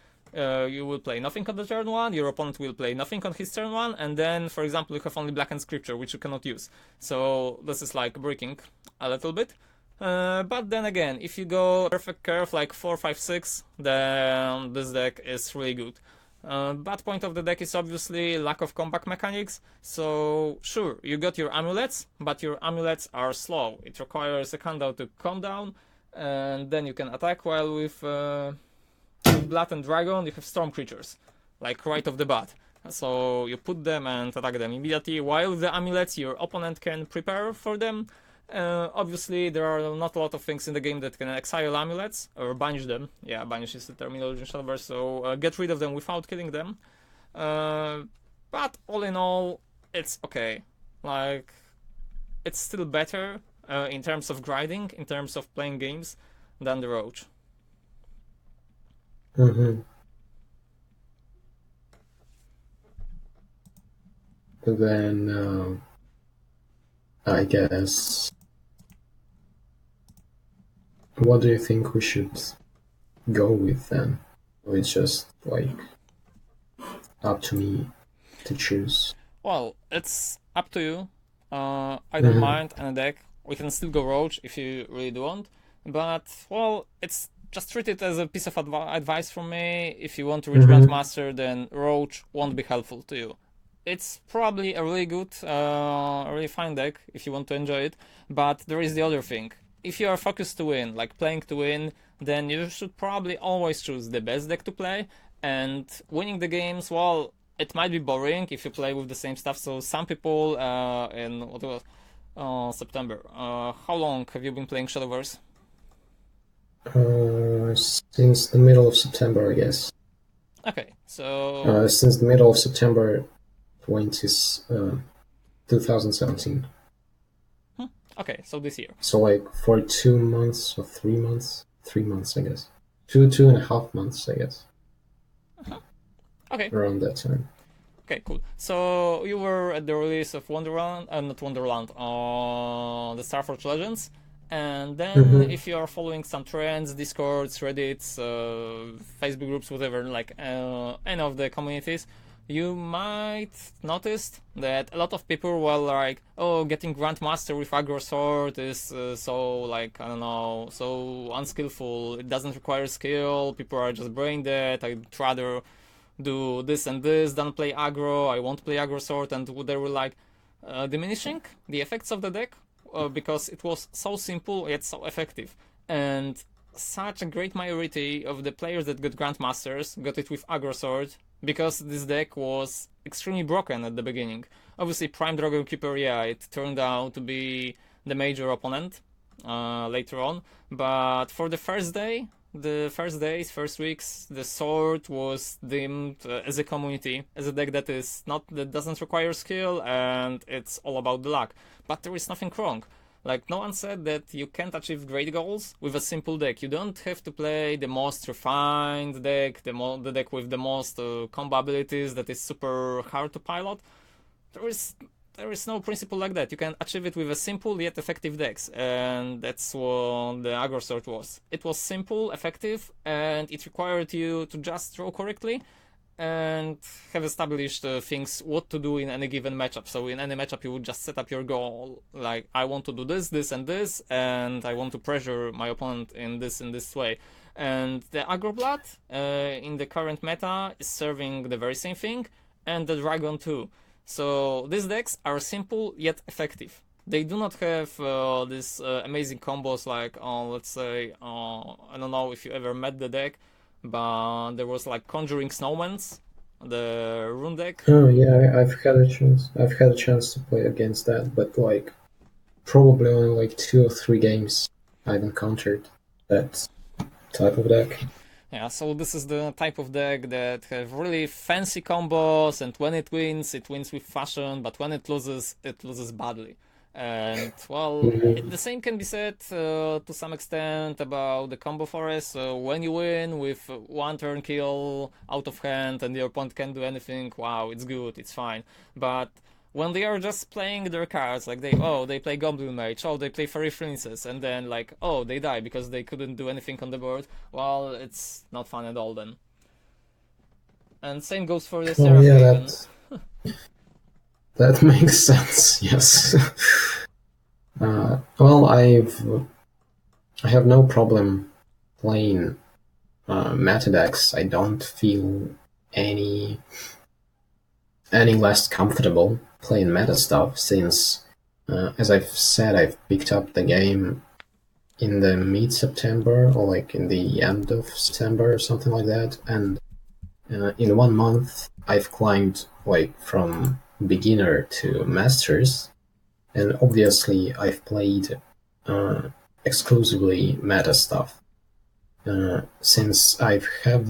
you will play nothing on the turn 1, your opponent will play nothing on his turn 1, and then, for example, you have only Blackened Scripture, which you cannot use. So this is like breaking a little bit. But then again, if you go perfect curve like 4, 5, 6, then this deck is really good. Bad point of the deck is obviously lack of comeback mechanics. So sure, you got your amulets, but your amulets are slow. It requires a countdown to calm down, and then you can attack. While with Blood and Dragon, you have storm creatures, like right off the bat. So you put them and attack them immediately. While with the amulets, your opponent can prepare for them. Obviously, there are not a lot of things in the game that can exile amulets, or banish them. Yeah, banish is the terminology in Shadowverse, so get rid of them without killing them. But all in all, it's okay. Like, it's still better in terms of grinding, in terms of playing games, than the Roach. Then, I guess, what do you think we should go with then? Or it's just like up to me to choose? Well, it's up to you. I don't mind on a deck. We can still go Roach if you really do want. But, well, it's just treat it as a piece of advice from me. If you want to reach Grandmaster, then Roach won't be helpful to you. It's probably a really good, really fine deck if you want to enjoy it. But there is the other thing. If you are focused to win, like playing to win, then you should probably always choose the best deck to play. And winning the games, well, it might be boring if you play with the same stuff. So some people in what was September. How long have you been playing Shadowverse? Since the middle of September, I guess. Okay, so since the middle of September 2017. Okay, so this year. So like for 2 months or 3 months? 3 months, I guess. 2.5 months, I guess. Okay. Around that time. Okay, cool. So you were at the release of Wonderland, not Wonderland, the Starforge Legends. And then if you are following some trends, Discords, Reddits, Facebook groups, whatever, like any of the communities, you might notice that a lot of people were like, oh, getting Grandmaster with Aggro Sword is so, like, I don't know, so unskillful, it doesn't require skill, people are just brain dead, I'd rather do this and this than play aggro, I won't play Aggro Sword, and they were like diminishing the effects of the deck because it was so simple yet so effective. And such a great majority of the players that got Grandmasters got it with Aggro Sword, because this deck was extremely broken at the beginning. Obviously, Prime Dragon Keeper, yeah, it turned out to be the major opponent later on, but for the first day, the first days, first weeks, the sword was deemed as a community, as a deck that doesn't require skill and it's all about the luck. But there is nothing wrong. Like, no one said that you can't achieve great goals with a simple deck. You don't have to play the most refined deck, the deck with the most combo abilities that is super hard to pilot. There is no principle like that. You can achieve it with a simple yet effective decks, and that's what the aggro sword was. It was simple, effective, and it required you to just draw correctly and have established things what to do in any given matchup. So in any matchup you would just set up your goal, like I want to do this, this and this, and I want to pressure my opponent in this way. And the aggro blood in the current meta is serving the very same thing, and the dragon too. So these decks are simple yet effective. They do not have these amazing combos like, let's say, I don't know if you ever met the deck, but there was like Conjuring Snowmans, the rune deck. Oh yeah, I've had a chance. I've had a chance to play against that, but like probably only like 2 or 3 games I've encountered that type of deck. Yeah, so this is the type of deck that have really fancy combos, and when it wins with fashion, but when it loses badly. And well, the same can be said to some extent about the combo forest. So when you win with one turn kill out of hand and your opponent can't do anything, wow, it's good, it's fine. But when they are just playing their cards, like they play Goblin Mage, they play Fairy Princess, and then like, they die because they couldn't do anything on the board, well, it's not fun at all then. And same goes for the Seraphim. That makes sense, yes. Well, I have no problem playing meta decks. I don't feel any less comfortable playing meta stuff since, as I've said, I've picked up the game in the mid-September or like in the end of September or something like that, and in 1 month I've climbed like from beginner to masters, and obviously I've played exclusively meta stuff since I have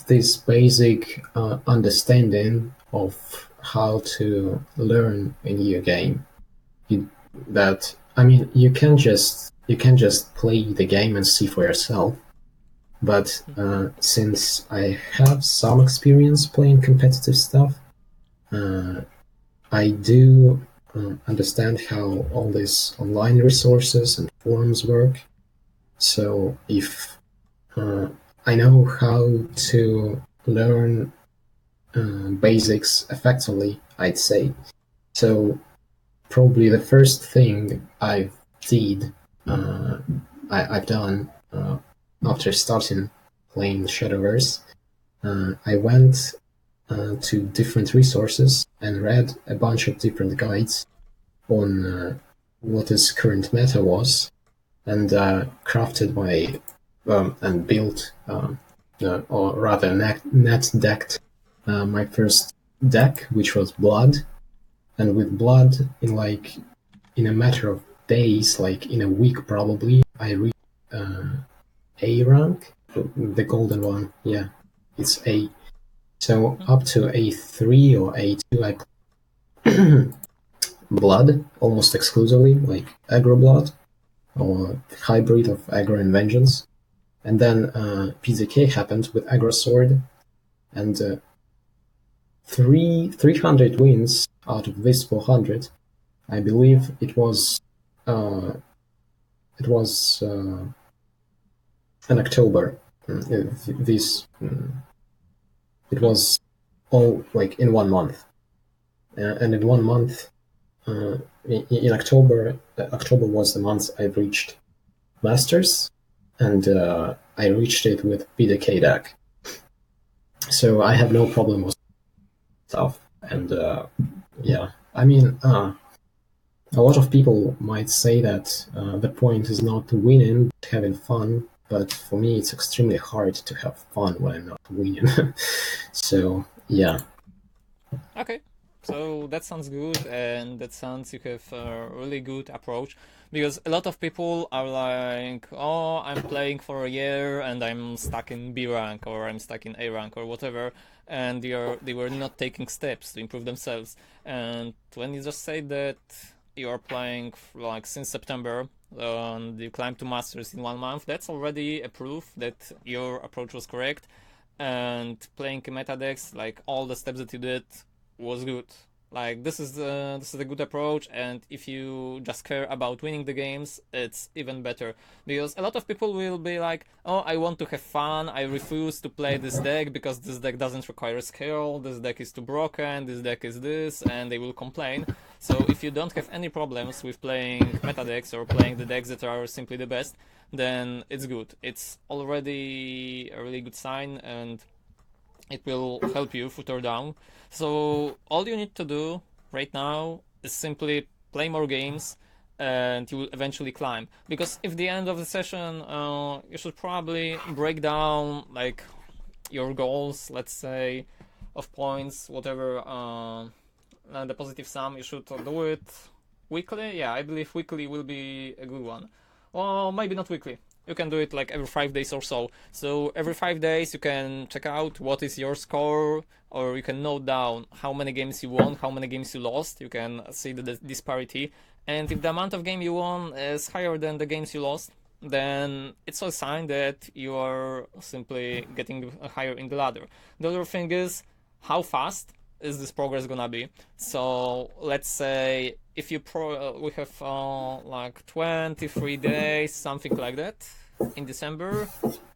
this basic understanding of how to learn a new game. You can just play the game and see for yourself. But since I have some experience playing competitive stuff, I do understand how all these online resources and forums work. So if I know how to learn basics effectively, I'd say. So probably the first thing I've done after starting playing Shadowverse, I went to different resources and read a bunch of different guides on what his current meta was, and crafted my and built, or rather net decked my first deck, which was Blood. And with Blood, in a matter of days, like in a week probably, I reached A rank, the golden one. Yeah, it's A. So up to A3 or A2, I played Blood almost exclusively, like aggro Blood, or hybrid of aggro and vengeance. And then PZK happened with aggro sword, and 300 wins out of this 400. I believe it was in October. It was all like in 1 month, and in 1 month, in October was the month I reached Masters, and I reached it with PDK deck. So I have no problem with stuff, and yeah, I mean, a lot of people might say that the point is not winning, but having fun, but for me, it's extremely hard to have fun when I'm not winning. So yeah. Okay, so that sounds good, and that sounds you have a really good approach, because a lot of people are like, oh, I'm playing for a year and I'm stuck in B rank or I'm stuck in A rank or whatever, and they were not taking steps to improve themselves. And when you just say that you are playing like since September and you climb to masters in 1 month, that's already a proof that your approach was correct. And playing meta decks, like all the steps that you did was good. Like this is a good approach, and if you just care about winning the games, it's even better. Because a lot of people will be like, "Oh, I want to have fun. I refuse to play this deck because this deck doesn't require skill. This deck is too broken. This deck is this," and they will complain. So if you don't have any problems with playing meta decks or playing the decks that are simply the best, then it's good. It's already a really good sign, and it will help you filter down. So all you need to do right now is simply play more games, and you will eventually climb. Because if the end of the session, you should probably break down like your goals, let's say, of points, whatever, the positive sum. You should do it weekly. Yeah, I believe weekly will be a good one. Well, maybe not weekly. You can do it like every 5 days or so. So every 5 days you can check out what is your score, or you can note down how many games you won, how many games you lost. You can see the disparity. And if the amount of game you won is higher than the games you lost, then it's a sign that you are simply getting higher in the ladder. The other thing is, how fast is this progress gonna be? So let's say if you we have like 23 days, something like that, in December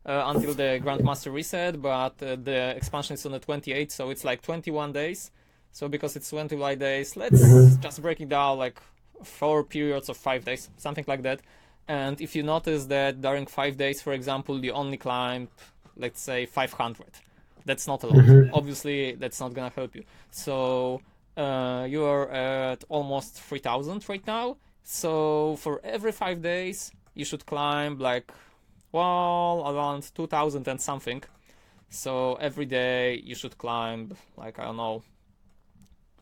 until the Grandmaster reset, but the expansion is on the 28th, so it's like 21 days. So because it's 21 days, let's just break it down like 4 periods of 5 days, something like that. And if you notice that during 5 days, for example, you only climbed, let's say, 500, that's not a lot. Obviously, that's not gonna help you. So you are at almost 3,000 right now. So for every 5 days, you should climb like, well, around 2,000 and something. So every day you should climb like, I don't know,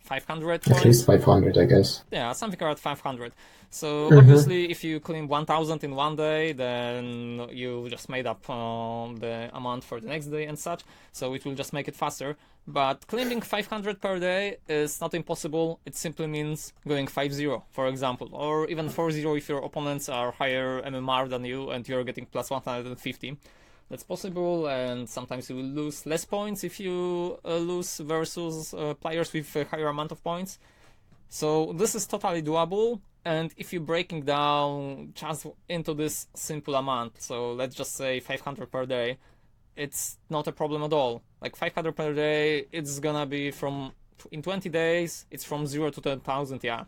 500 points. At least 500, I guess. Yeah, something around 500. So obviously, if you climb 1,000 in one day, then you just made up the amount for the next day and such. So it will just make it faster. But climbing 500 per day is not impossible. It simply means going 5-0, for example, or even 4-0 if your opponents are higher MMR than you and you're getting plus 150. That's possible, and sometimes you will lose less points if you lose versus players with a higher amount of points. So this is totally doable, and if you're breaking down just into this simple amount, so let's just say 500 per day, it's not a problem at all. Like 500 per day, it's gonna be in 20 days, it's from 0 to 10,000, yeah,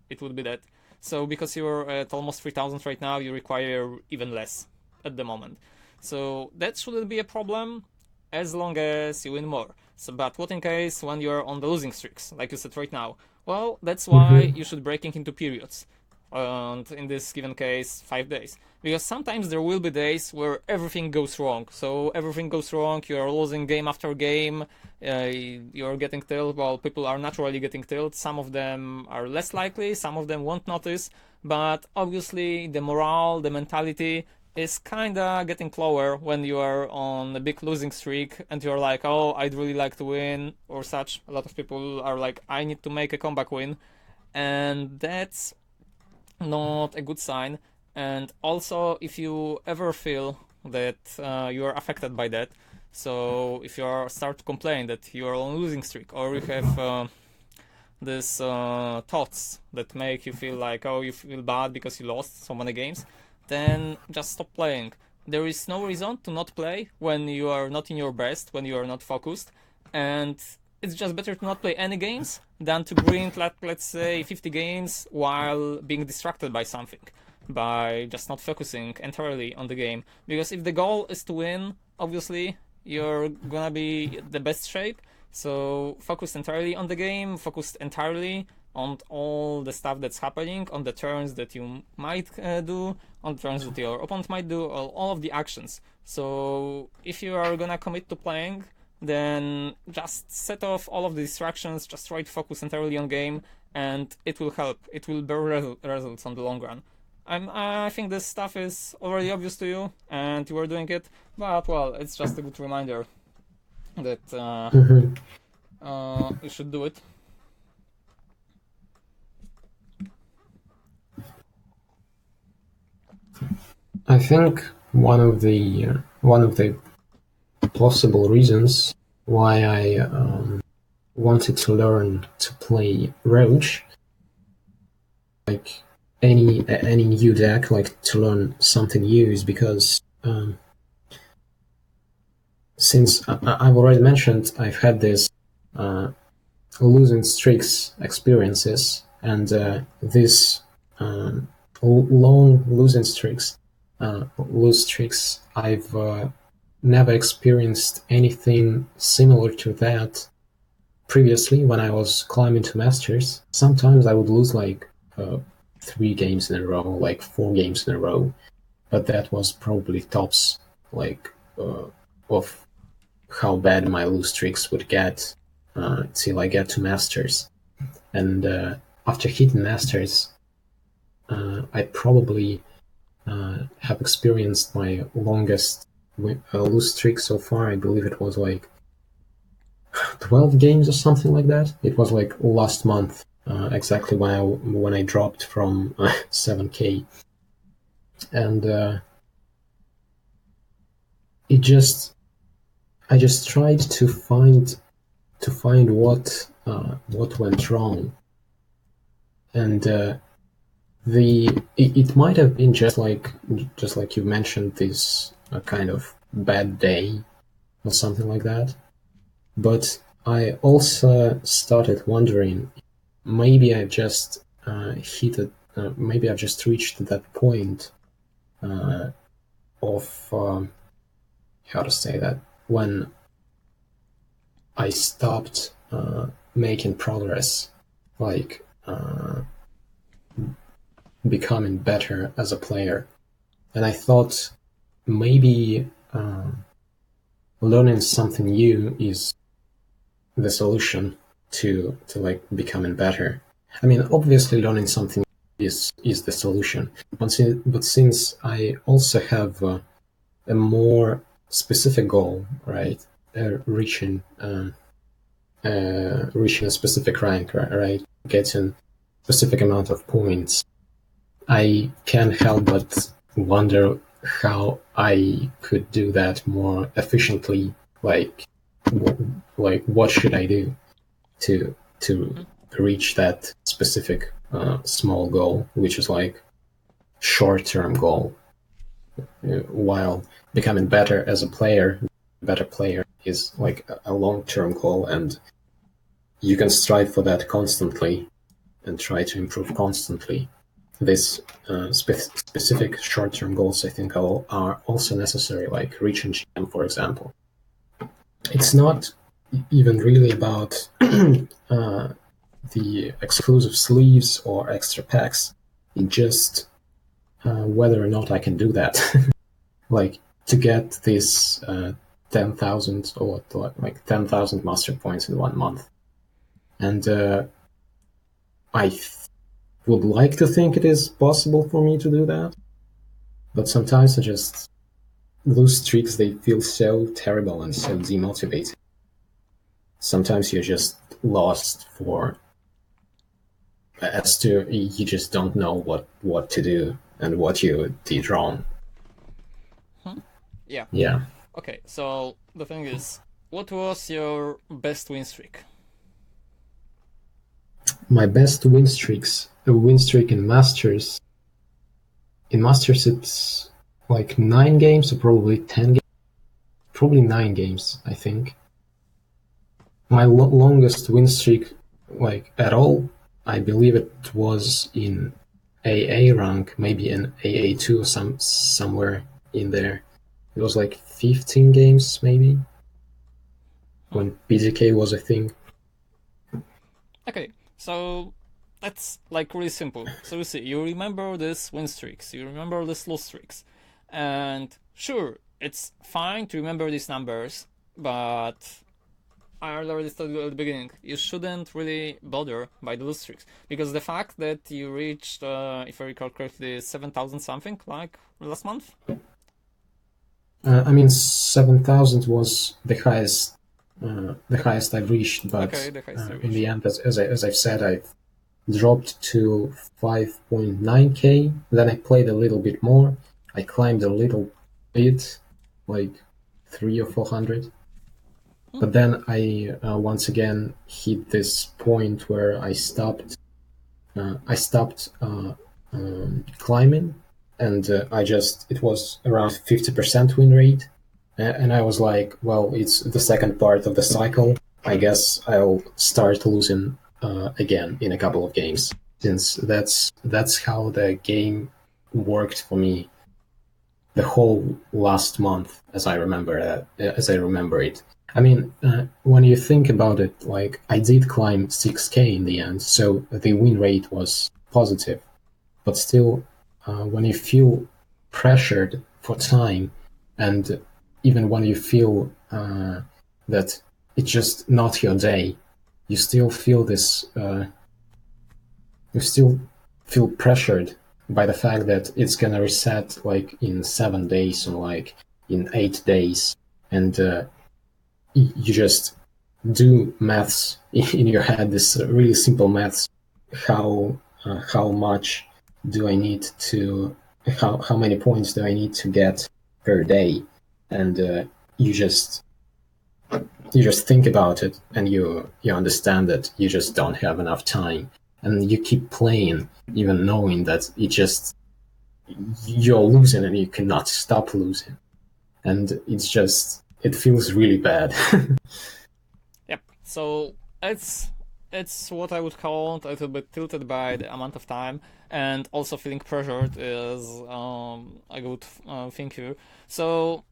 it would be that. So because you're at almost 3,000 right now, you require even less at the moment. So that shouldn't be a problem as long as you win more. So, but what in case when you're on the losing streaks, like you said right now? Well, that's why you should break it into periods. And in this given case, 5 days. Because sometimes there will be days where everything goes wrong. So everything goes wrong, you are losing game after game, you're getting tilt, well, people are naturally getting tilt. Some of them are less likely, some of them won't notice. But obviously the morale, the mentality is kinda getting lower when you are on a big losing streak and you're like, oh, I'd really like to win or such. A lot of people are like, I need to make a comeback win, and that's not a good sign. And also, if you ever feel that you are affected by that, so if you start to complain that you are on a losing streak, or you have these thoughts that make you feel like, oh, you feel bad because you lost so many games, then just stop playing. There is no reason to not play when you are not in your best, when you are not focused, and it's just better to not play any games than to grind, let's say, 50 games while being distracted by something, by just not focusing entirely on the game. Because if the goal is to win, obviously you're gonna be the best shape, so focus entirely on the game, focus entirely on all the stuff that's happening, on the turns that you might do, on the turns that your opponent might do, all of the actions. So if you are gonna commit to playing, then just set off all of the distractions, just try to focus entirely on game, and it will help. It will bear results on the long run. I think this stuff is already obvious to you, and you are doing it, but well, it's just a good reminder that you should do it. I think one of the possible reasons why I wanted to learn to play Roach, like any new deck, like to learn something new, is because since I've already mentioned, I've had this losing streaks experiences, and this long losing streaks, I've never experienced anything similar to that previously when I was climbing to Masters. Sometimes I would lose like 3 games in a row, like 4 games in a row, but that was probably tops, like of how bad my lose streaks would get till I get to Masters. And after hitting Masters, I probably have experienced my longest lose streak so far. I believe it was like 12 games or something like that. It was like last month, exactly when I dropped from 7K, and I just tried to find what went wrong, and it might have been just like you mentioned, this kind of bad day or something like that. But I also started wondering, maybe I've just maybe I've just reached that point of how to say that, when I stopped making progress, like becoming better as a player. And I thought maybe learning something new is the solution to like becoming better. I mean, obviously learning something is the solution, but since I also have a more specific goal, right? Reaching a specific rank, right? Getting a specific amount of points, I can't help but wonder how I could do that more efficiently. Like what should I do to reach that specific small goal, which is like short-term goal, while becoming better as a player. Better player is like a long-term goal, and you can strive for that constantly and try to improve constantly. This specific short-term goals, I think, are also necessary, like reaching GM, for example. It's not even really about the exclusive sleeves or extra packs. It's just whether or not I can do that. Like, to get this 10,000 or like 10,000 master points in 1 month. And I would like to think it is possible for me to do that, but sometimes I just lose streaks. They feel so terrible and so demotivating. Sometimes you're just lost as to you just don't know what to do and what you did wrong. Yeah. Yeah. Okay, so the thing is, what was your best win streak? My best win streak in Masters. In Masters, it's like 9 games, or probably 10 games. Probably 9 games, I think. My longest win streak, like at all, I believe it was in AA rank, maybe in AA2 or somewhere in there. It was like 15 games, maybe, when BGK was a thing. Okay, so that's like really simple. So you see, you remember these win streaks, you remember these loss streaks, and sure, it's fine to remember these numbers, but I already told you at the beginning, you shouldn't really bother by the loss streaks, because the fact that you reached, if I recall correctly, 7,000 something like last month. I mean, 7,000 was the highest I've reached, but Okay, the highest you in the reached. end, as I've said, I've dropped to 5.9k. Then I played a little bit more. I climbed a little bit, like 300 or 400. But then I once again hit this point where I stopped. I stopped climbing, and it was around 50% win rate, and I was like, well, it's the second part of the cycle. I guess I'll start losing again in a couple of games, since that's how the game worked for me the whole last month, as I remember it. I mean, when you think about it, like I did climb 6k in the end, so the win rate was positive. But still, when you feel pressured for time, and even when you feel that it's just not your day, you still feel this. You still feel pressured by the fact that it's gonna reset like in 7 days or like in 8 days, and you just do maths in your head. This really simple maths. How much do I need to? How many points do I need to get per day? And you just think about it, and you understand that you just don't have enough time, and you keep playing even knowing that you're losing and you cannot stop losing, and it feels really bad. Yep. So it's what I would call a little bit tilted by the amount of time, and also feeling pressured is a good thing here. So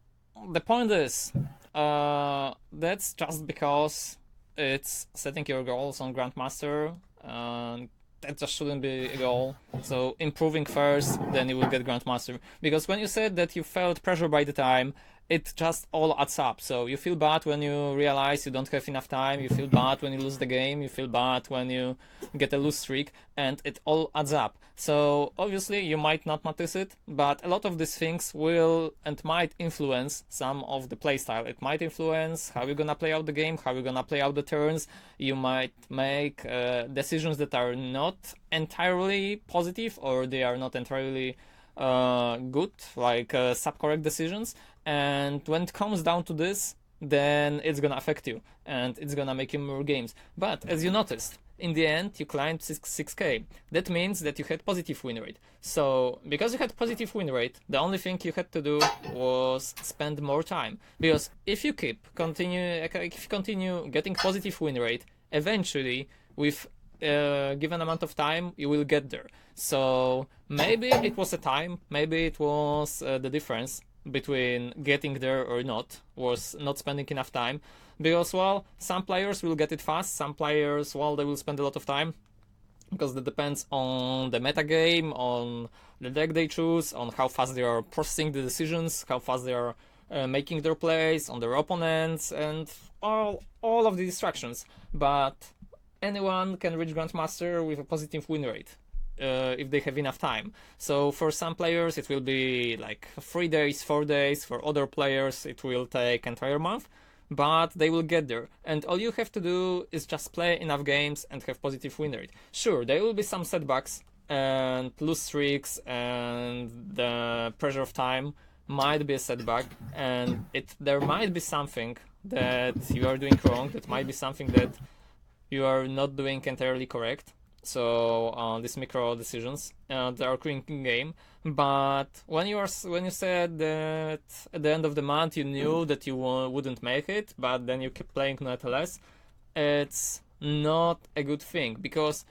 the point is, that's just because it's setting your goals on Grandmaster, and that just shouldn't be a goal. So improving first, then you will get Grandmaster. Because when you said that you felt pressure by the time, it just all adds up. So you feel bad when you realize you don't have enough time, you feel bad when you lose the game, you feel bad when you get a lose streak, and it all adds up. So obviously you might not notice it, but a lot of these things will and might influence some of the playstyle. It might influence how you're gonna play out the game, how you're gonna play out the turns. You might make decisions that are not entirely positive, or they are not entirely good, like sub-correct decisions. And when it comes down to this, then it's gonna affect you, and it's gonna make you more games. But as you noticed, in the end, you climbed 6k. That means that you had positive win rate. So because you had positive win rate, the only thing you had to do was spend more time. Because if you continue getting positive win rate, eventually, with a given amount of time, you will get there. So maybe it was a time, maybe it was the difference between getting there or not, was not spending enough time. Because, well, some players will get it fast, some players, well, they will spend a lot of time, because that depends on the meta game, on the deck they choose, on how fast they are processing the decisions, how fast they are making their plays, on their opponents, and all of the distractions. But anyone can reach Grandmaster with a positive win rate. If they have enough time. So for some players it will be like 3 days, 4 days. For other players it will take entire month, but they will get there. And all you have to do is just play enough games and have positive win rate. Sure, there will be some setbacks and lose streaks, and the pressure of time might be a setback, and there might be something that you are doing wrong, that might be something that you are not doing entirely correct. So these micro decisions that are occurring in game. But when you said that at the end of the month you knew that you wouldn't make it, but then you keep playing nonetheless, it's not a good thing, because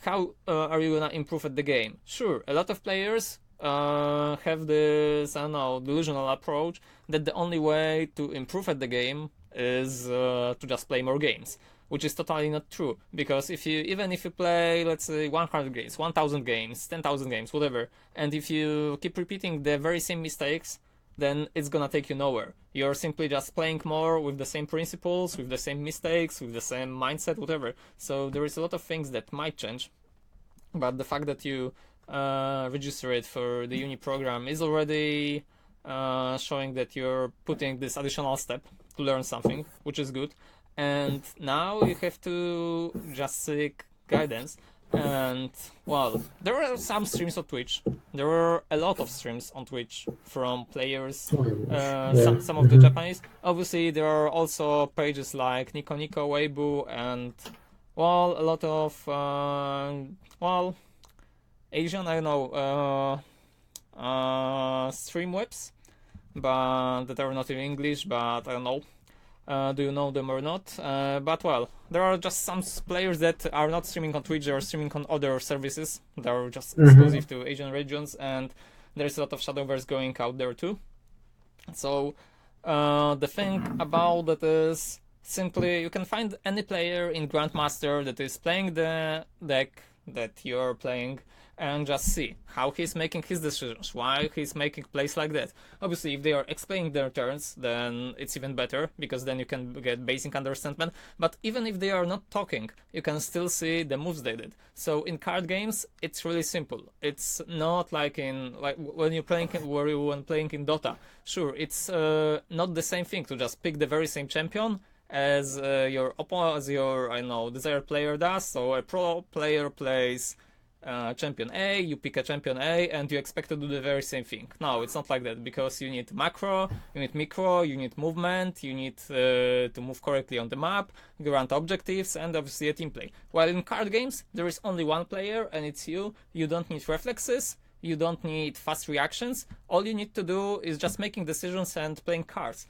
how are you gonna improve at the game? Sure, a lot of players have this, I don't know, delusional approach that the only way to improve at the game is to just play more games. which is totally not true. Because even if you play, let's say, 100 games, 1,000 games, 10,000 games, whatever, and if you keep repeating the very same mistakes, then it's gonna take you nowhere. You're simply just playing more with the same principles, with the same mistakes, with the same mindset, whatever. So there is a lot of things that might change, but the fact that you register it for the uni program is already showing that you're putting this additional step to learn something, which is good. And now you have to just seek guidance. And well, there are some streams on Twitch. There were a lot of streams on Twitch from players, some of the Japanese. Obviously, there are also pages like Nico Nico, Weibo, and well, a lot of well, Asian, I don't know, stream webs, but that are not in English. But I don't know. Do you know them or not? But well, there are just some players that are not streaming on Twitch, they are streaming on other services that are just exclusive to Asian regions, and there's a lot of Shadowverse going out there too. So the thing about that is simply you can find any player in Grandmaster that is playing the deck that you're playing, and just see how he's making his decisions, why he's making plays like that. Obviously, if they are explaining their turns, then it's even better, because then you can get basic understanding. But even if they are not talking, you can still see the moves they did. So in card games, it's really simple. It's not like when you're playing when playing in Dota. Sure, it's not the same thing to just pick the very same champion as your I don't know, desired player does. So a pro player plays champion A, you pick a champion A, and you expect to do the very same thing. No, it's not like that, because you need macro, you need micro, you need movement, you need to move correctly on the map, grant objectives, and obviously a team play. While in card games, there is only one player, and it's you. You don't need reflexes, you don't need fast reactions. All you need to do is just making decisions and playing cards,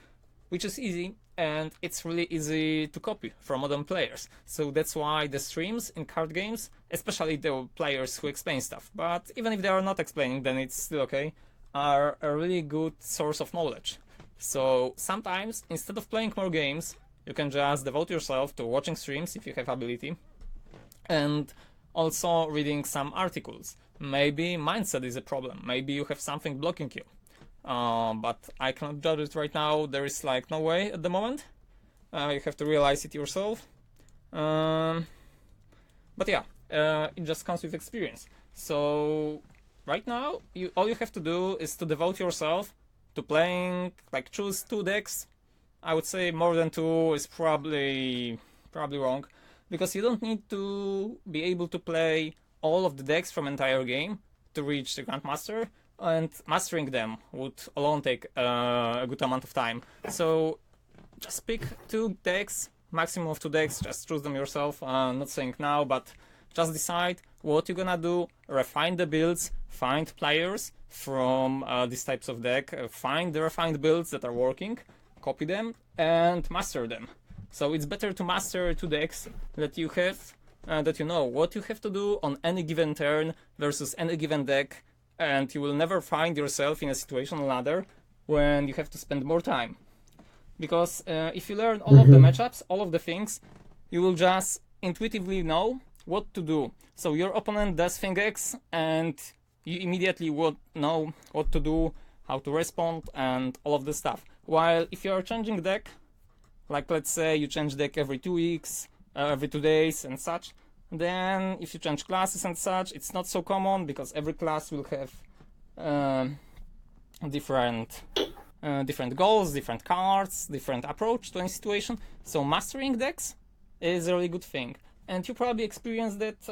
which is easy, and it's really easy to copy from other players. So that's why the streams in card games, especially the players who explain stuff, but even if they are not explaining, then it's still okay, are a really good source of knowledge. So sometimes, instead of playing more games, you can just devote yourself to watching streams if you have ability, and also reading some articles. Maybe mindset is a problem, maybe you have something blocking you. But I cannot judge it right now. There is like no way at the moment. You have to realize it yourself. But yeah, it just comes with experience. So right now, all you have to do is to devote yourself to playing, like choose 2 decks. I would say more than 2 is probably wrong, because you don't need to be able to play all of the decks from entire game to reach the Grandmaster. And mastering them would alone take a good amount of time. So just pick 2 decks, maximum of 2 decks, just choose them yourself. I'm not saying now, but just decide what you're gonna do, refine the builds, find players from these types of deck, find the refined builds that are working, copy them, and master them. So it's better to master 2 decks that you have, that you know what you have to do on any given turn versus any given deck, and you will never find yourself in a situation or another when you have to spend more time. Because if you learn all of the matchups, all of the things, you will just intuitively know what to do. So your opponent does thing X, and you immediately would know what to do, how to respond, and all of this stuff. While if you are changing deck, like let's say you change deck every 2 weeks, every 2 days and such, then if you change classes and such, it's not so common, because every class will have different goals, different cards, different approach to any situation. So mastering decks is a really good thing. And you probably experienced that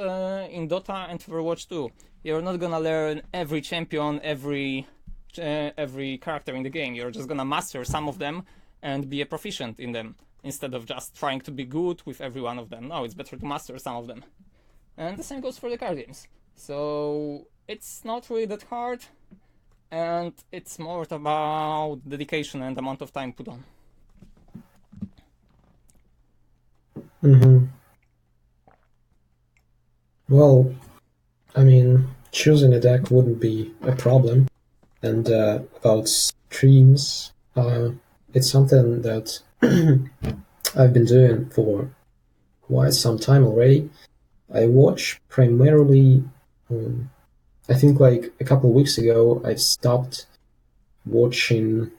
in Dota and Overwatch too. You're not gonna learn every champion, every character in the game. You're just gonna master some of them and be a proficient in them, instead of just trying to be good with every one of them. No, it's better to master some of them. And the same goes for the card games. So it's not really that hard, and it's more about dedication and amount of time put on. Well, I mean, choosing a deck wouldn't be a problem. And about streams, it's something that I've been doing for quite some time already. I watch primarily. I think like a couple of weeks ago, I stopped watching,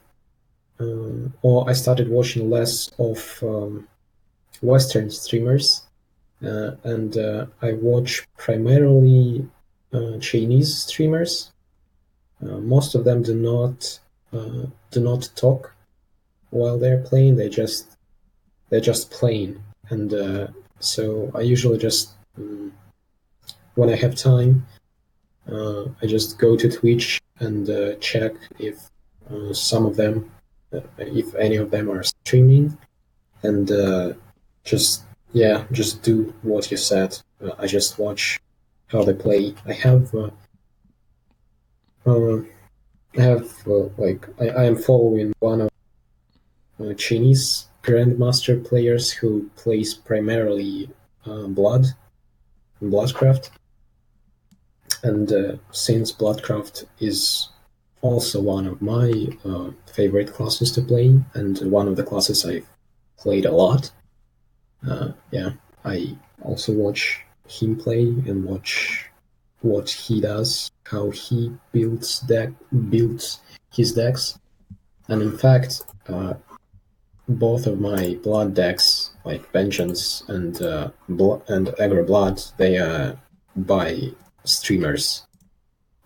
or I started watching less of Western streamers, and I watch primarily Chinese streamers. Most of them do not talk while they're playing. They're just playing, and so I usually just when I have time, I just go to Twitch and check if some of them, if any of them are streaming, and just just do what you said. I just watch how they play. I am following one of Chinese grandmaster players who plays primarily Bloodcraft, and since Bloodcraft is also one of my favorite classes to play, and one of the classes I've played a lot, I also watch him play and watch what he does, how he builds his decks, and in fact, both of my blood decks, like Vengeance and Aggro Blood, they are by streamers,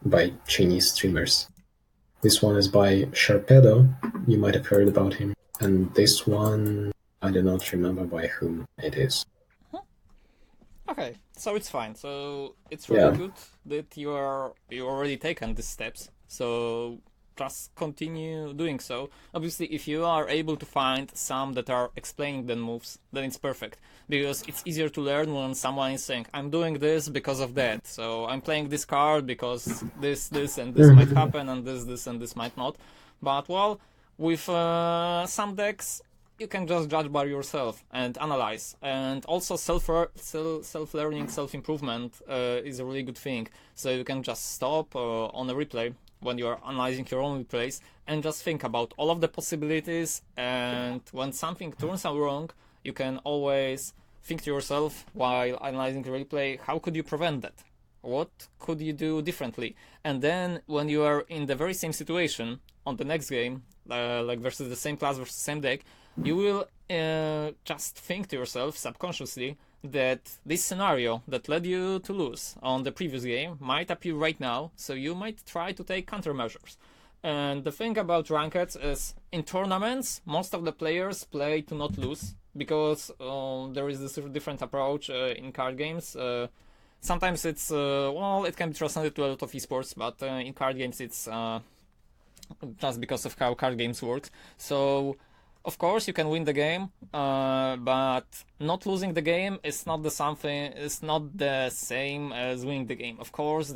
by Chinese streamers. This one is by Sharpedo, you might have heard about him, and this one, I do not remember by whom it is. Okay, so it's fine. So it's really Yeah. good that you already taken these steps. So just continue doing so. Obviously, if you are able to find some that are explaining the moves, then it's perfect. Because it's easier to learn when someone is saying, I'm doing this because of that. So I'm playing this card because this, and this might happen, and this, and this might not. But well, with some decks, you can just judge by yourself and analyze. And also self-learning, self-improvement is a really good thing. So you can just stop on a replay when you are analyzing your own replays and just think about all of the possibilities, and when something turns out wrong, you can always think to yourself while analyzing the replay, how could you prevent that? What could you do differently? And then when you are in the very same situation on the next game, like versus the same class versus same deck, you will just think to yourself subconsciously that this scenario that led you to lose on the previous game might appear right now, so you might try to take countermeasures. And the thing about rankeds is, in tournaments, most of the players play to not lose, because there is this different approach in card games. Sometimes it's, it can be translated to a lot of esports, but in card games it's just because of how card games work. So of course you can win the game, but not losing the game is not the same as winning the game. Of course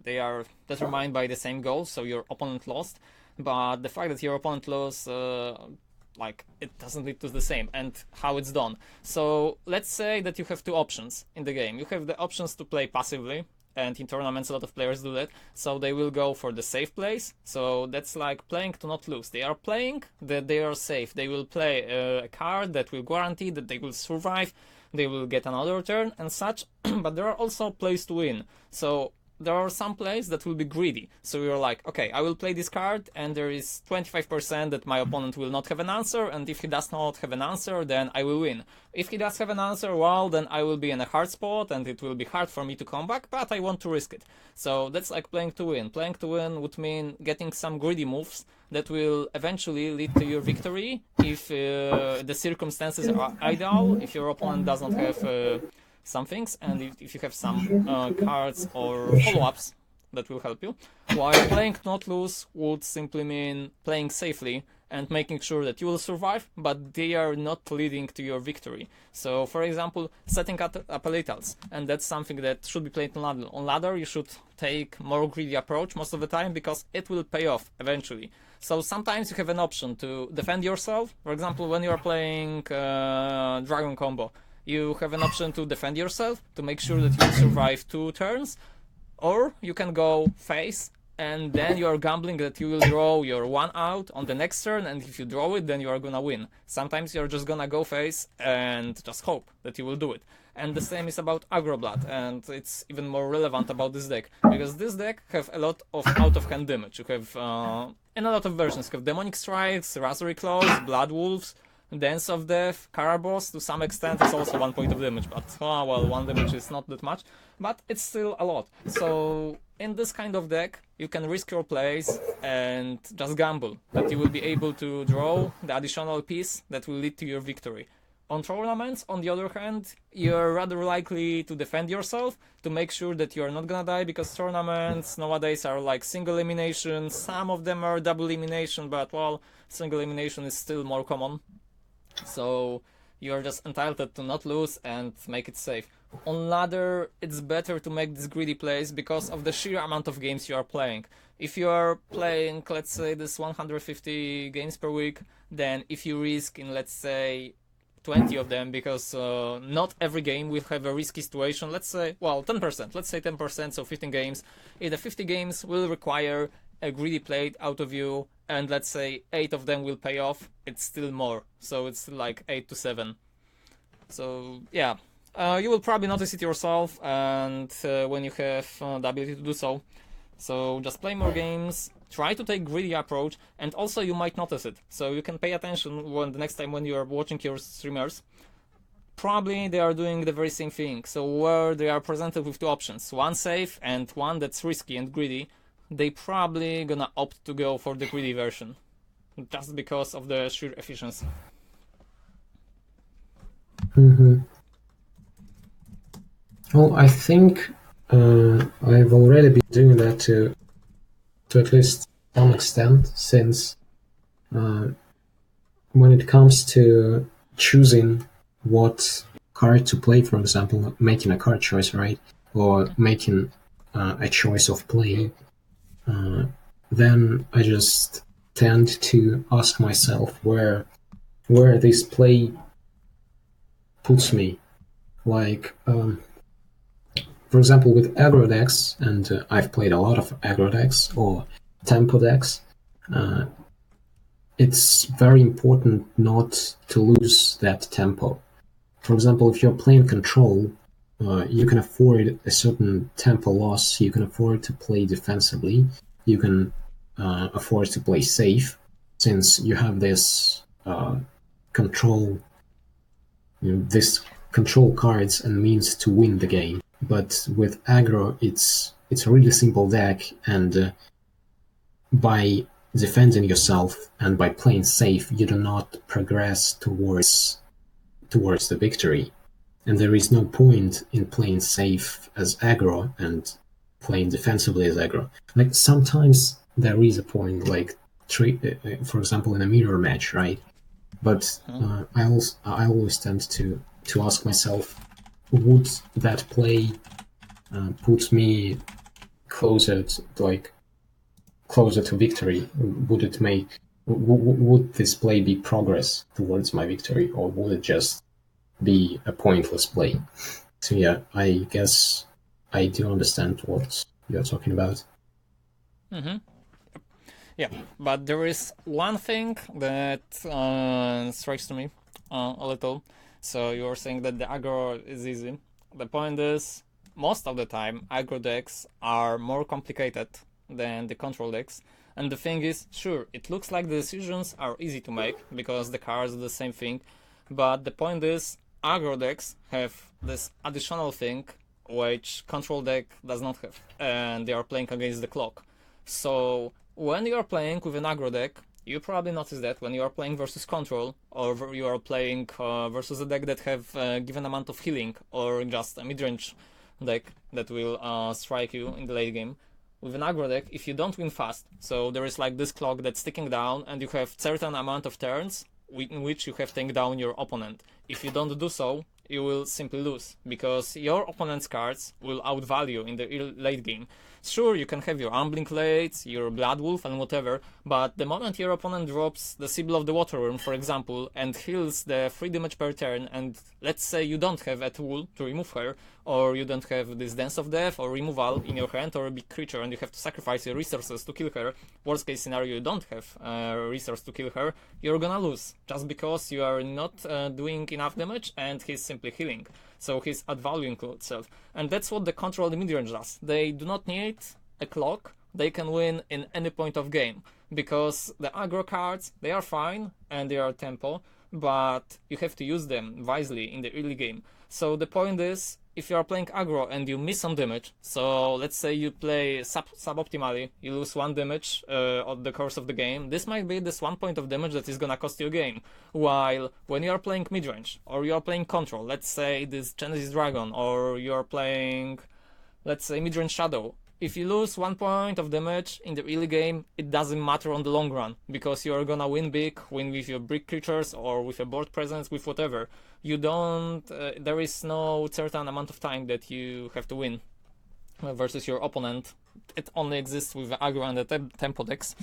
they are determined by the same goal, so your opponent lost, but the fact that your opponent lost, it doesn't lead to the same, and how it's done. So let's say that you have two options in the game. You have the options to play passively, and in tournaments a lot of players do that, so they will go for the safe plays. So that's like playing to not lose. They are playing that they are safe. They will play a card that will guarantee that they will survive, they will get another turn and such. But there are also plays to win. So there are some plays that will be greedy. So you're like, okay, I will play this card, and there is 25% that my opponent will not have an answer, and if he does not have an answer, then I will win. If he does have an answer, well, then I will be in a hard spot, and it will be hard for me to come back, but I want to risk it. So that's like playing to win. Playing to win would mean getting some greedy moves that will eventually lead to your victory if the circumstances are ideal, if your opponent does not have some things, and if you have some cards or follow-ups that will help you. While playing not lose would simply mean playing safely and making sure that you will survive, but they are not leading to your victory. So for example, setting up appellitals, and that's something that should be played on ladder. On ladder you should take more greedy approach most of the time, because it will pay off eventually. So sometimes you have an option to defend yourself. For example, when you are playing Dragon Combo, you have an option to defend yourself, to make sure that you survive 2 turns, or you can go face and then you are gambling that you will draw your one out on the next turn, and if you draw it, then you are gonna win. Sometimes you're just gonna go face and just hope that you will do it. And the same is about Aggro Blood, and it's even more relevant about this deck, because this deck have a lot of out-of-hand damage. You have, in a lot of versions, you have Demonic Strikes, Razorry Claws, Blood Wolves, Dance of Death, Karabos, to some extent it's also 1 point of damage, but well, 1 damage is not that much, but it's still a lot. So in this kind of deck, you can risk your plays and just gamble that you will be able to draw the additional piece that will lead to your victory. On tournaments, on the other hand, you're rather likely to defend yourself, to make sure that you're not gonna die, because tournaments nowadays are like single elimination, some of them are double elimination, but well, single elimination is still more common. So you're just entitled to not lose and make it safe. On ladder, it's better to make these greedy plays because of the sheer amount of games you are playing. If you are playing, let's say, this 150 games per week, then if you risk in, let's say, 20 of them, because not every game will have a risky situation, let's say, well, 10%, let's say 10%, so 15 games. If the 50 games will require a greedy play out of you, and let's say 8 of them will pay off, it's still more, so it's like 8 to 7. So yeah, you will probably notice it yourself, and when you have the ability to do so. So just play more games, try to take greedy approach, and also you might notice it, so you can pay attention when the next time when you are watching your streamers. Probably they are doing the very same thing, so where they are presented with two options, one safe and one that's risky and greedy, they probably gonna opt to go for the greedy version, just because of the sheer efficiency. Well, I think I've already been doing that to at least some extent, since when it comes to choosing what card to play, for example, making a card choice, right, or making a choice of play, then I just tend to ask myself where this play puts me. Like, for example, with aggro decks, and I've played a lot of aggro decks or tempo decks, it's very important not to lose that tempo. For example, if you're playing control, you can afford a certain tempo loss, you can afford to play defensively, you can afford to play safe, since you have this control, this control cards and means to win the game. But with aggro, it's a really simple deck, and by defending yourself and by playing safe, you do not progress towards the victory. And there is no point in playing safe as aggro and playing defensively as aggro. Like, sometimes there is a point, like, for example, in a mirror match, right? But I always tend to ask myself, would that play put me closer to victory? Would this play be progress towards my victory, or would it just be a pointless play? So yeah, I guess I do understand what you're talking about. Yeah, but there is one thing that strikes to me a little. So you're saying that the aggro is easy. The point is, most of the time, aggro decks are more complicated than the control decks. And the thing is, sure, it looks like the decisions are easy to make because the cards do the same thing. But the point is, aggro decks have this additional thing which control deck does not have. And they are playing against the clock. So when you are playing with an aggro deck, you probably notice that when you are playing versus control, or you are playing versus a deck that have a given amount of healing, or just a mid-range deck that will strike you in the late game. With an aggro deck, if you don't win fast, so there is like this clock that's ticking down, and you have certain amount of turns in which you have taken down your opponent. If you don't do so, you will simply lose, because your opponent's cards will outvalue in the late game. Sure, you can have your Ambling Blades, your Blood Wolf, and whatever, but the moment your opponent drops the Sibyl of the Water Worm, for example, and heals the 3 damage per turn, and let's say you don't have a tool to remove her, or you don't have this Dance of Death or removal in your hand, or a big creature, and you have to sacrifice your resources to kill her, worst case scenario, you don't have a resource to kill her, you're gonna lose, just because you are not doing enough damage, and he's simply healing. So he's outvaluing itself. And that's what the control the midrange does. They do not need a clock. They can win in any point of game. Because the aggro cards, they are fine and they are tempo, but you have to use them wisely in the early game. So the point is, if you are playing aggro and you miss some damage, so let's say you play suboptimally, you lose 1 damage on the course of the game, this might be this 1 point of damage that is gonna cost you a game. While when you are playing midrange, or you are playing control, let's say this Genesis Dragon, or you are playing, let's say, midrange Shadow, if you lose 1 point of damage in the early game, it doesn't matter on the long run, because you're gonna win big, win with your brick creatures, or with a board presence, with whatever. You don't, there is no certain amount of time that you have to win versus your opponent. It only exists with the aggro and the tempo decks.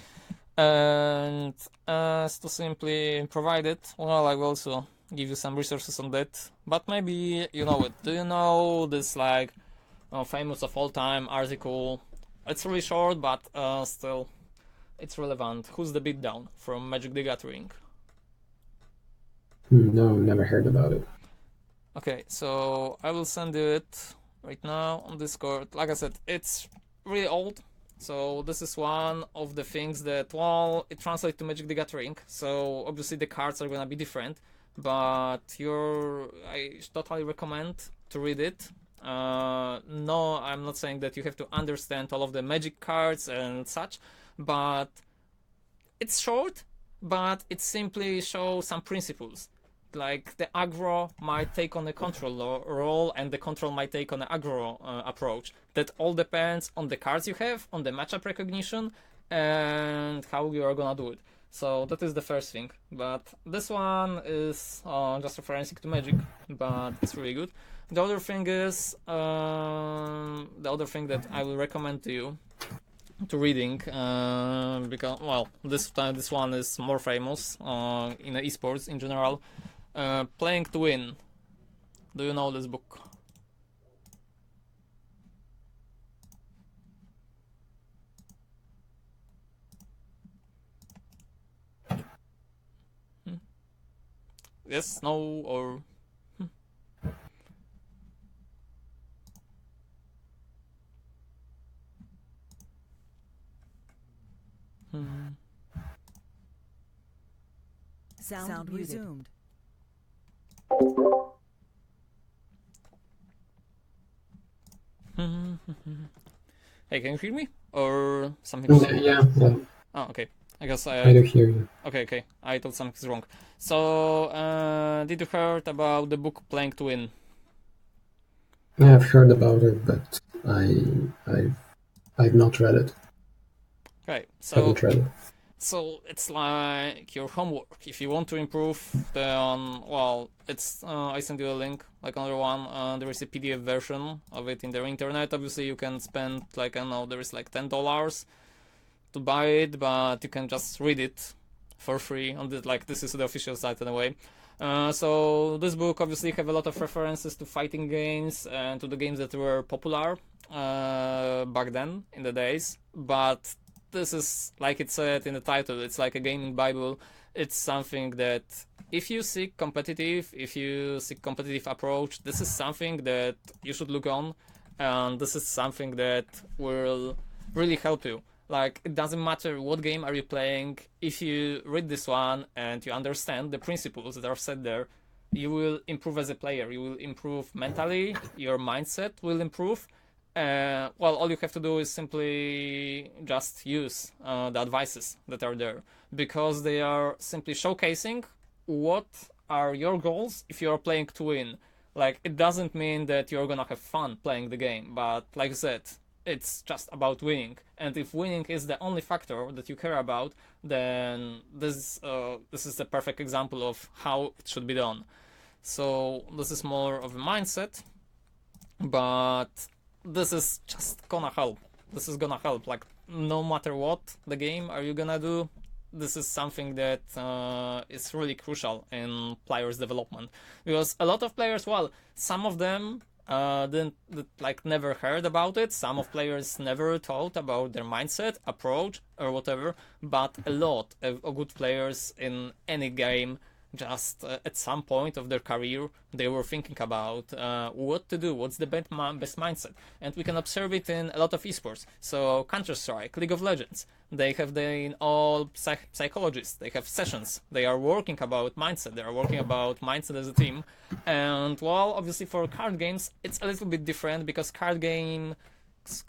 And as to simply provide it, well, I will also give you some resources on that, but maybe you know it. Do you know this, like, famous of all time article? It's really short, but still it's relevant. Who's the Beatdown from Magic the Gathering? No, never heard about it. Okay, so I will send you it right now on Discord. Like I said, it's really old, so this is one of the things that, well, it translates to Magic the Gathering, so obviously the cards are gonna be different, but I totally recommend to read it. No, I'm not saying that you have to understand all of the Magic cards and such, but it's short, but it simply shows some principles. Like, the aggro might take on a control role, and the control might take on an aggro approach. That all depends on the cards you have, on the matchup recognition, and how you are gonna do it. So that is the first thing. But this one is just referencing to Magic, but it's really good. The other thing is, the other thing that I will recommend to you to reading, because, well, this one is more famous in esports in general. Playing to Win. Do you know this book? Yes, no, or Sound resumed. Hey, can you hear me? Or something? Yeah. Oh, okay. I guess I do hear you. Okay. I thought something's wrong. So, did you heard about the book Playing to Win? Yeah, I've heard about it, but I've not read it. Okay, Haven't read it. so it's like your homework. If you want to improve, then, well, it's I sent you a link, like another one. There is a PDF version of it in the internet. Obviously, you can spend, like, I don't know, there is like $10 to buy it, but you can just read it for free on the, like, this is the official site anyway. So this book obviously have a lot of references to fighting games and to the games that were popular back then in the days, but this is, like it said in the title, it's like a gaming bible. It's something that if you seek competitive approach, this is something that you should look on, and this is something that will really help you. Like, it doesn't matter what game are you playing, if you read this one and you understand the principles that are set there, you will improve as a player. You will improve mentally, your mindset will improve. Well, all you have to do is simply just use the advices that are there, because they are simply showcasing what are your goals if you are playing to win. Like, it doesn't mean that you're gonna have fun playing the game, but like I said, it's just about winning. And if winning is the only factor that you care about, then this is the perfect example of how it should be done. So this is more of a mindset, but this is just gonna help. This is gonna help. Like, no matter what the game are you gonna do, this is something that is really crucial in players' development, because a lot of players, well, some of them didn't like never heard about it. Some of players never thought about their mindset, approach, or whatever. But a lot of good players in any game, just at some point of their career, they were thinking about what to do, what's the best mindset, and we can observe it in a lot of esports. So Counter-Strike, League of Legends, they have all psychologists, they have sessions, they are working about mindset, they are working about mindset as a team. And well, obviously for card games it's a little bit different, because card game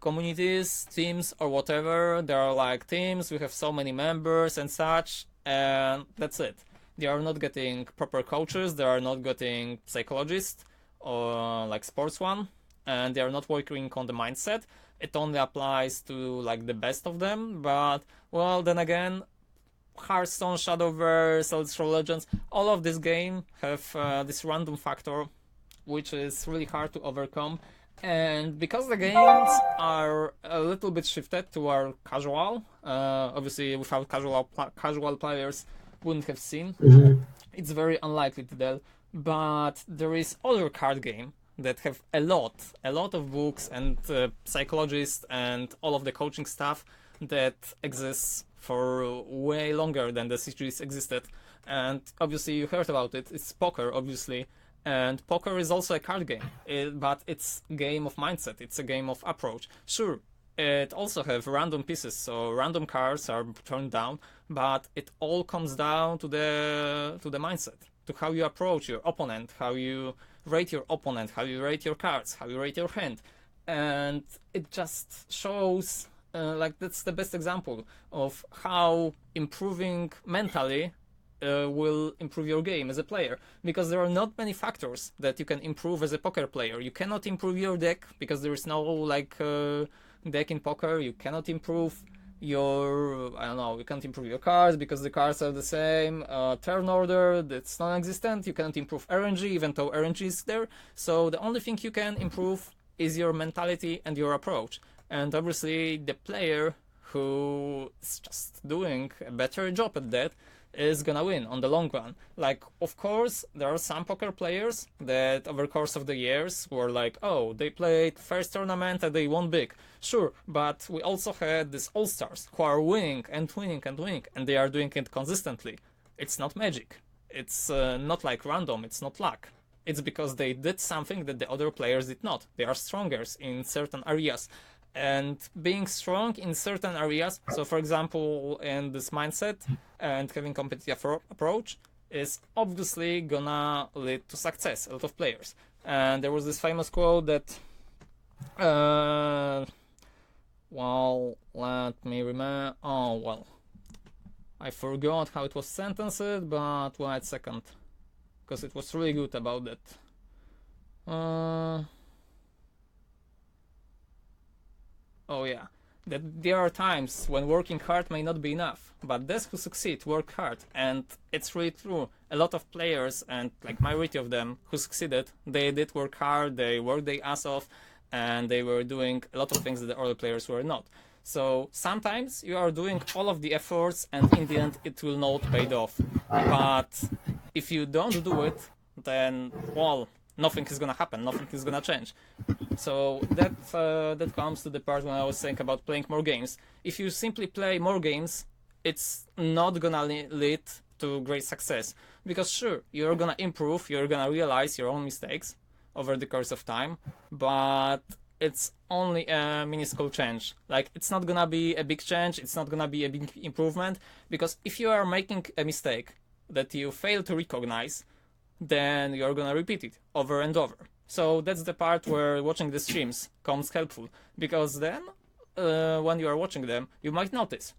communities, teams, or whatever, there are like teams, we have so many members and such, and that's it. They are not getting proper coaches, they are not getting psychologists or like sports one, and they are not working on the mindset. It only applies to like the best of them. But well, then again, Hearthstone, Shadowverse, Elder Legends, all of this game have this random factor, which is really hard to overcome. And because the games are a little bit shifted to our casual, obviously without casual players wouldn't have seen. It's very unlikely to tell, but there is other card game that have a lot of books and psychologists and all of the coaching stuff that exists for way longer than the series existed. And obviously you heard about it. It's poker, obviously, and poker is also a card game, but it's a game of mindset. It's a game of approach. Sure, it also have random pieces, so random cards are turned down, but it all comes down to the mindset, to how you approach your opponent, how you rate your opponent, how you rate your cards, how you rate your hand. And it just shows like that's the best example of how improving mentally will improve your game as a player, because there are not many factors that you can improve as a poker player. You cannot improve your deck because there is no like deck in poker. You cannot improve your, I don't know, you can't improve your cards because the cards are the same. Turn order, that's non-existent. You cannot improve RNG even though RNG is there. So the only thing you can improve is your mentality and your approach. And obviously the player who is just doing a better job at that is gonna win on the long run. Like, of course, there are some poker players that over the course of the years were like, oh, they played first tournament and they won big. Sure, but we also had these all-stars who are winning and winning and winning, and they are doing it consistently. It's not magic. It's not like random, it's not luck. It's because they did something that the other players did not. They are stronger in certain areas. And being strong in certain areas, so for example in this mindset and having competitive approach, is obviously gonna lead to success. A lot of players, and there was this famous quote that well, let me remember. Oh well, I forgot how it was sentenced, but wait a second, because it was really good about that. Oh yeah, that there are times when working hard may not be enough, but those who succeed work hard, and it's really true. A lot of players, and like majority of them who succeeded, they did work hard, they worked their ass off, and they were doing a lot of things that the other players were not. So sometimes you are doing all of the efforts, and in the end it will not pay off. But if you don't do it, then well, nothing is gonna happen, nothing is gonna change. So that comes to the part when I was saying about playing more games. If you simply play more games, it's not gonna lead to great success, because sure, you're gonna improve, you're gonna realize your own mistakes over the course of time, but it's only a minuscule change. Like, it's not gonna be a big change, it's not gonna be a big improvement, because if you are making a mistake that you fail to recognize, then you're gonna repeat it over and over. So that's the part where watching the streams comes helpful, because then when you are watching them, you might notice,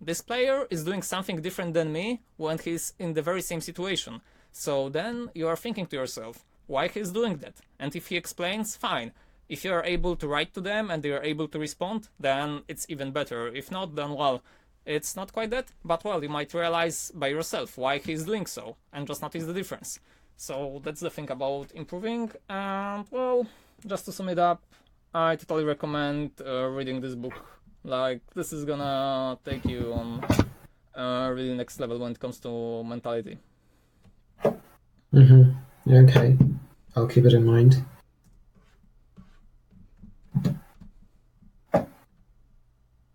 this player is doing something different than me when he's in the very same situation. So then you are thinking to yourself, why he's doing that? And if he explains, fine. If you are able to write to them and they are able to respond, then it's even better. If not, then well, it's not quite that, but well, you might realize by yourself why he's doing so and just notice the difference. So that's the thing about improving. And well, just to sum it up, I totally recommend reading this book. Like, this is gonna take you on really next level when it comes to mentality. Okay, I'll keep it in mind.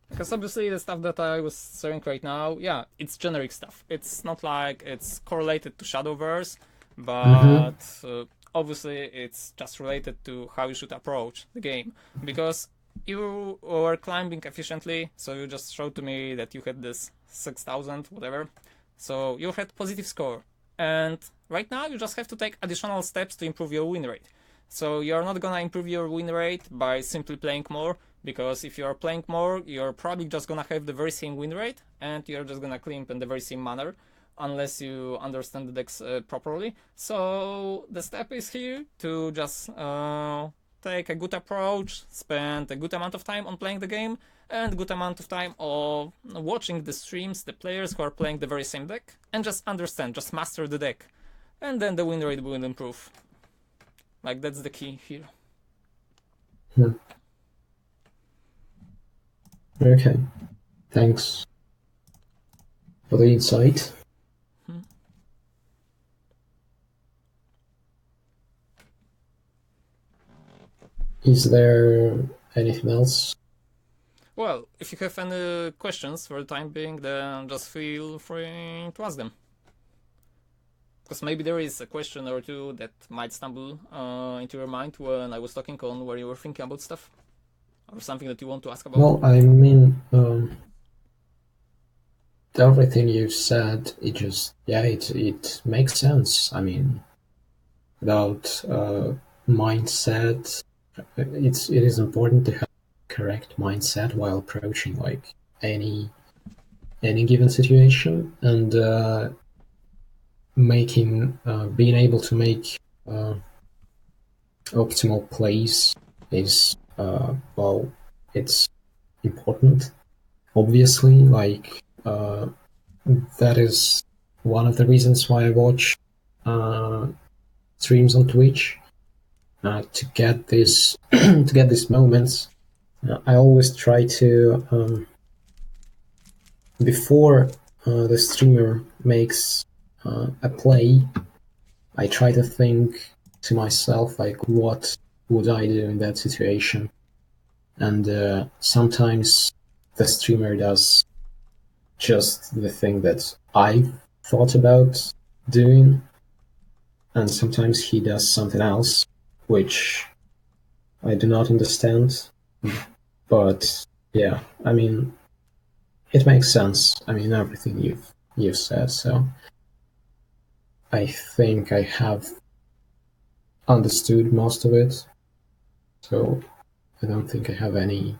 Because obviously the stuff that I was saying right now, yeah, it's generic stuff. It's not like it's correlated to Shadowverse, but obviously it's just related to how you should approach the game. Because you were climbing efficiently, so you just showed to me that you had this 6,000, whatever. So you had positive score. And right now you just have to take additional steps to improve your win rate. So you're not gonna improve your win rate by simply playing more, because if you're playing more, you're probably just gonna have the very same win rate, and you're just gonna climb in the very same manner, unless you understand the decks properly. So the step is here to just take a good approach, spend a good amount of time on playing the game, and a good amount of time of watching the streams, the players who are playing the very same deck, and just understand, just master the deck. And then the win rate will improve. Like, that's the key here. Okay, thanks for the insight. Is there anything else? Well, if you have any questions for the time being, then just feel free to ask them. Because maybe there is a question or two that might stumble into your mind when I was talking on where you were thinking about stuff. Or something that you want to ask about. Well, I mean, everything you've said, it makes sense. I mean, about mindset, it is important to have correct mindset while approaching like any given situation, and being able to make optimal plays is well, it's important. Obviously, like that is one of the reasons why I watch streams on Twitch, to get this to get these moments. I always try to before the streamer makes a play, I try to think to myself like, what would I do in that situation? And sometimes the streamer does just the thing that I thought about doing, and sometimes he does something else which I do not understand. But yeah, I mean, it makes sense. I mean, everything you've said. So I think I have understood most of it. So I don't think I have any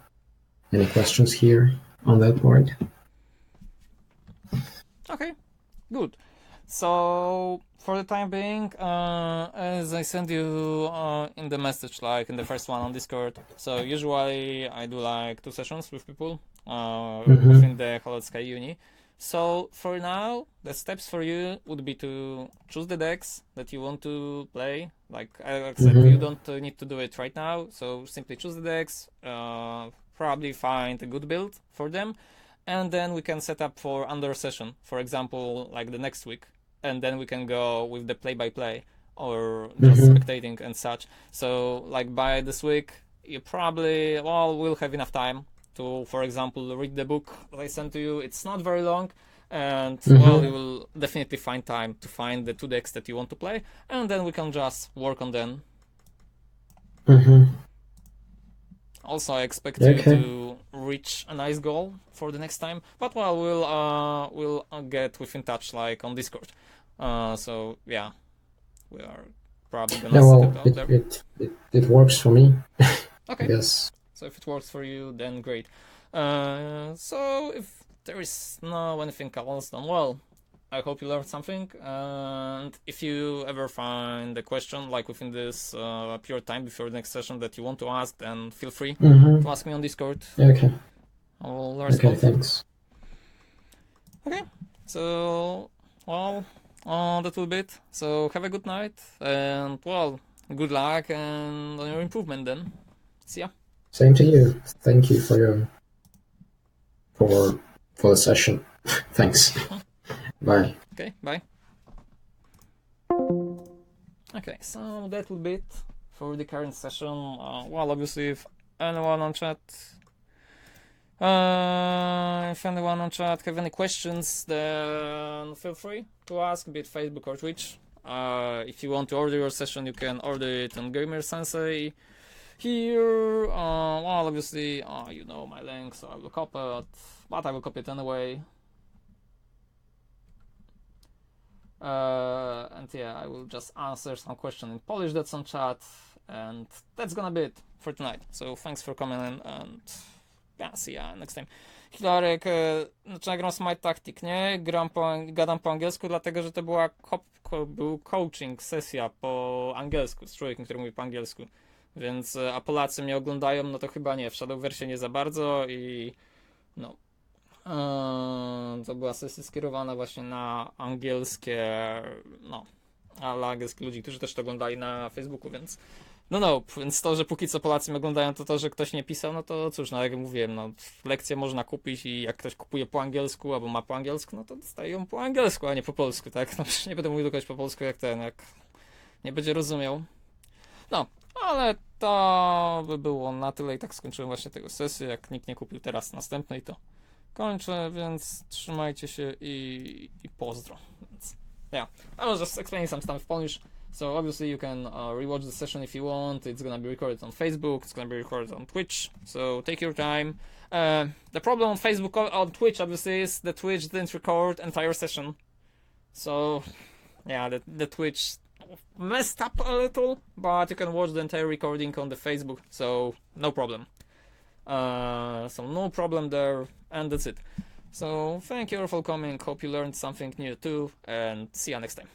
questions here on that part. Okay, good. So for the time being, as I sent you in the message, like in the first one on Discord, so usually I do like 2 sessions with people within the Hollow Sky Uni. So for now, the steps for you would be to choose the decks that you want to play. Like I said, you don't need to do it right now, so simply choose the decks, probably find a good build for them, and then we can set up for under session, for example, like the next week, and then we can go with the play-by-play or just spectating and such. So like by this week, you probably will have enough time to, for example, read the book that I sent to you. It's not very long, and you will definitely find time to find the 2 decks that you want to play, and then we can just work on them. Also, I expect you to reach a nice goal for the next time, but we'll get within touch like on Discord. So yeah, we are probably gonna set it out there. It works for me. Okay. Yes. So if it works for you, then great. So if there is no anything else, then well, I hope you learned something. And if you ever find a question like within this period of time before the next session that you want to ask, then feel free to ask me on Discord. Okay. I'll respond. Okay, thanks. Okay, so well, on that will be it. So have a good night, and well, good luck and on your improvement then. See ya. Same to you. Thank you for your for the session. Thanks. Bye. Okay, bye. Okay, so that will be it for the current session. Well, obviously, if anyone on chat have any questions, then feel free to ask, be it Facebook or Twitch. If you want to order your session, you can order it on Gamer Sensei here. Well, obviously, you know my link, so I will copy it, but I will copy it anyway. And yeah, I will just answer some question in Polish that's on chat, and that's gonna be it for tonight. So thanks for coming in, and yeah, see ya next time. Hilarek, znaczy ja gram Smite Tactic, nie? Gadam po angielsku, dlatego że to był coaching sesja po angielsku, z człowiekiem, który mówi po angielsku. Więc, a Polacy mnie oglądają, no to chyba nie, w Shadowverse nie za bardzo i no. To była sesja skierowana właśnie na angielskie, no, ale angielskich ludzi, którzy też to oglądali na Facebooku, więc więc to, że póki co Polacy mnie oglądają, to że ktoś nie pisał, no to cóż, no jak mówiłem, no lekcję można kupić i jak ktoś kupuje po angielsku albo ma po angielsku, no to dostaje ją po angielsku, a nie po polsku, tak? No nie będę mówił do kogoś po polsku jak nie będzie rozumiał. No, ale to by było na tyle i tak skończyłem właśnie tego sesję, jak nikt nie kupił teraz następnej, to kończę, więc trzymajcie się i pozdro. Więc, yeah, I was just explaining some stuff in Polish. So obviously you can rewatch the session if you want. It's gonna be recorded on Facebook. It's gonna be recorded on Twitch. So take your time. The problem on Facebook on Twitch obviously is that Twitch didn't record entire session. So yeah, the Twitch messed up a little, but you can watch the entire recording on the Facebook. So no problem. So no problem there, and that's it. So thank you all for coming. Hope you learned something new too, and see you next time.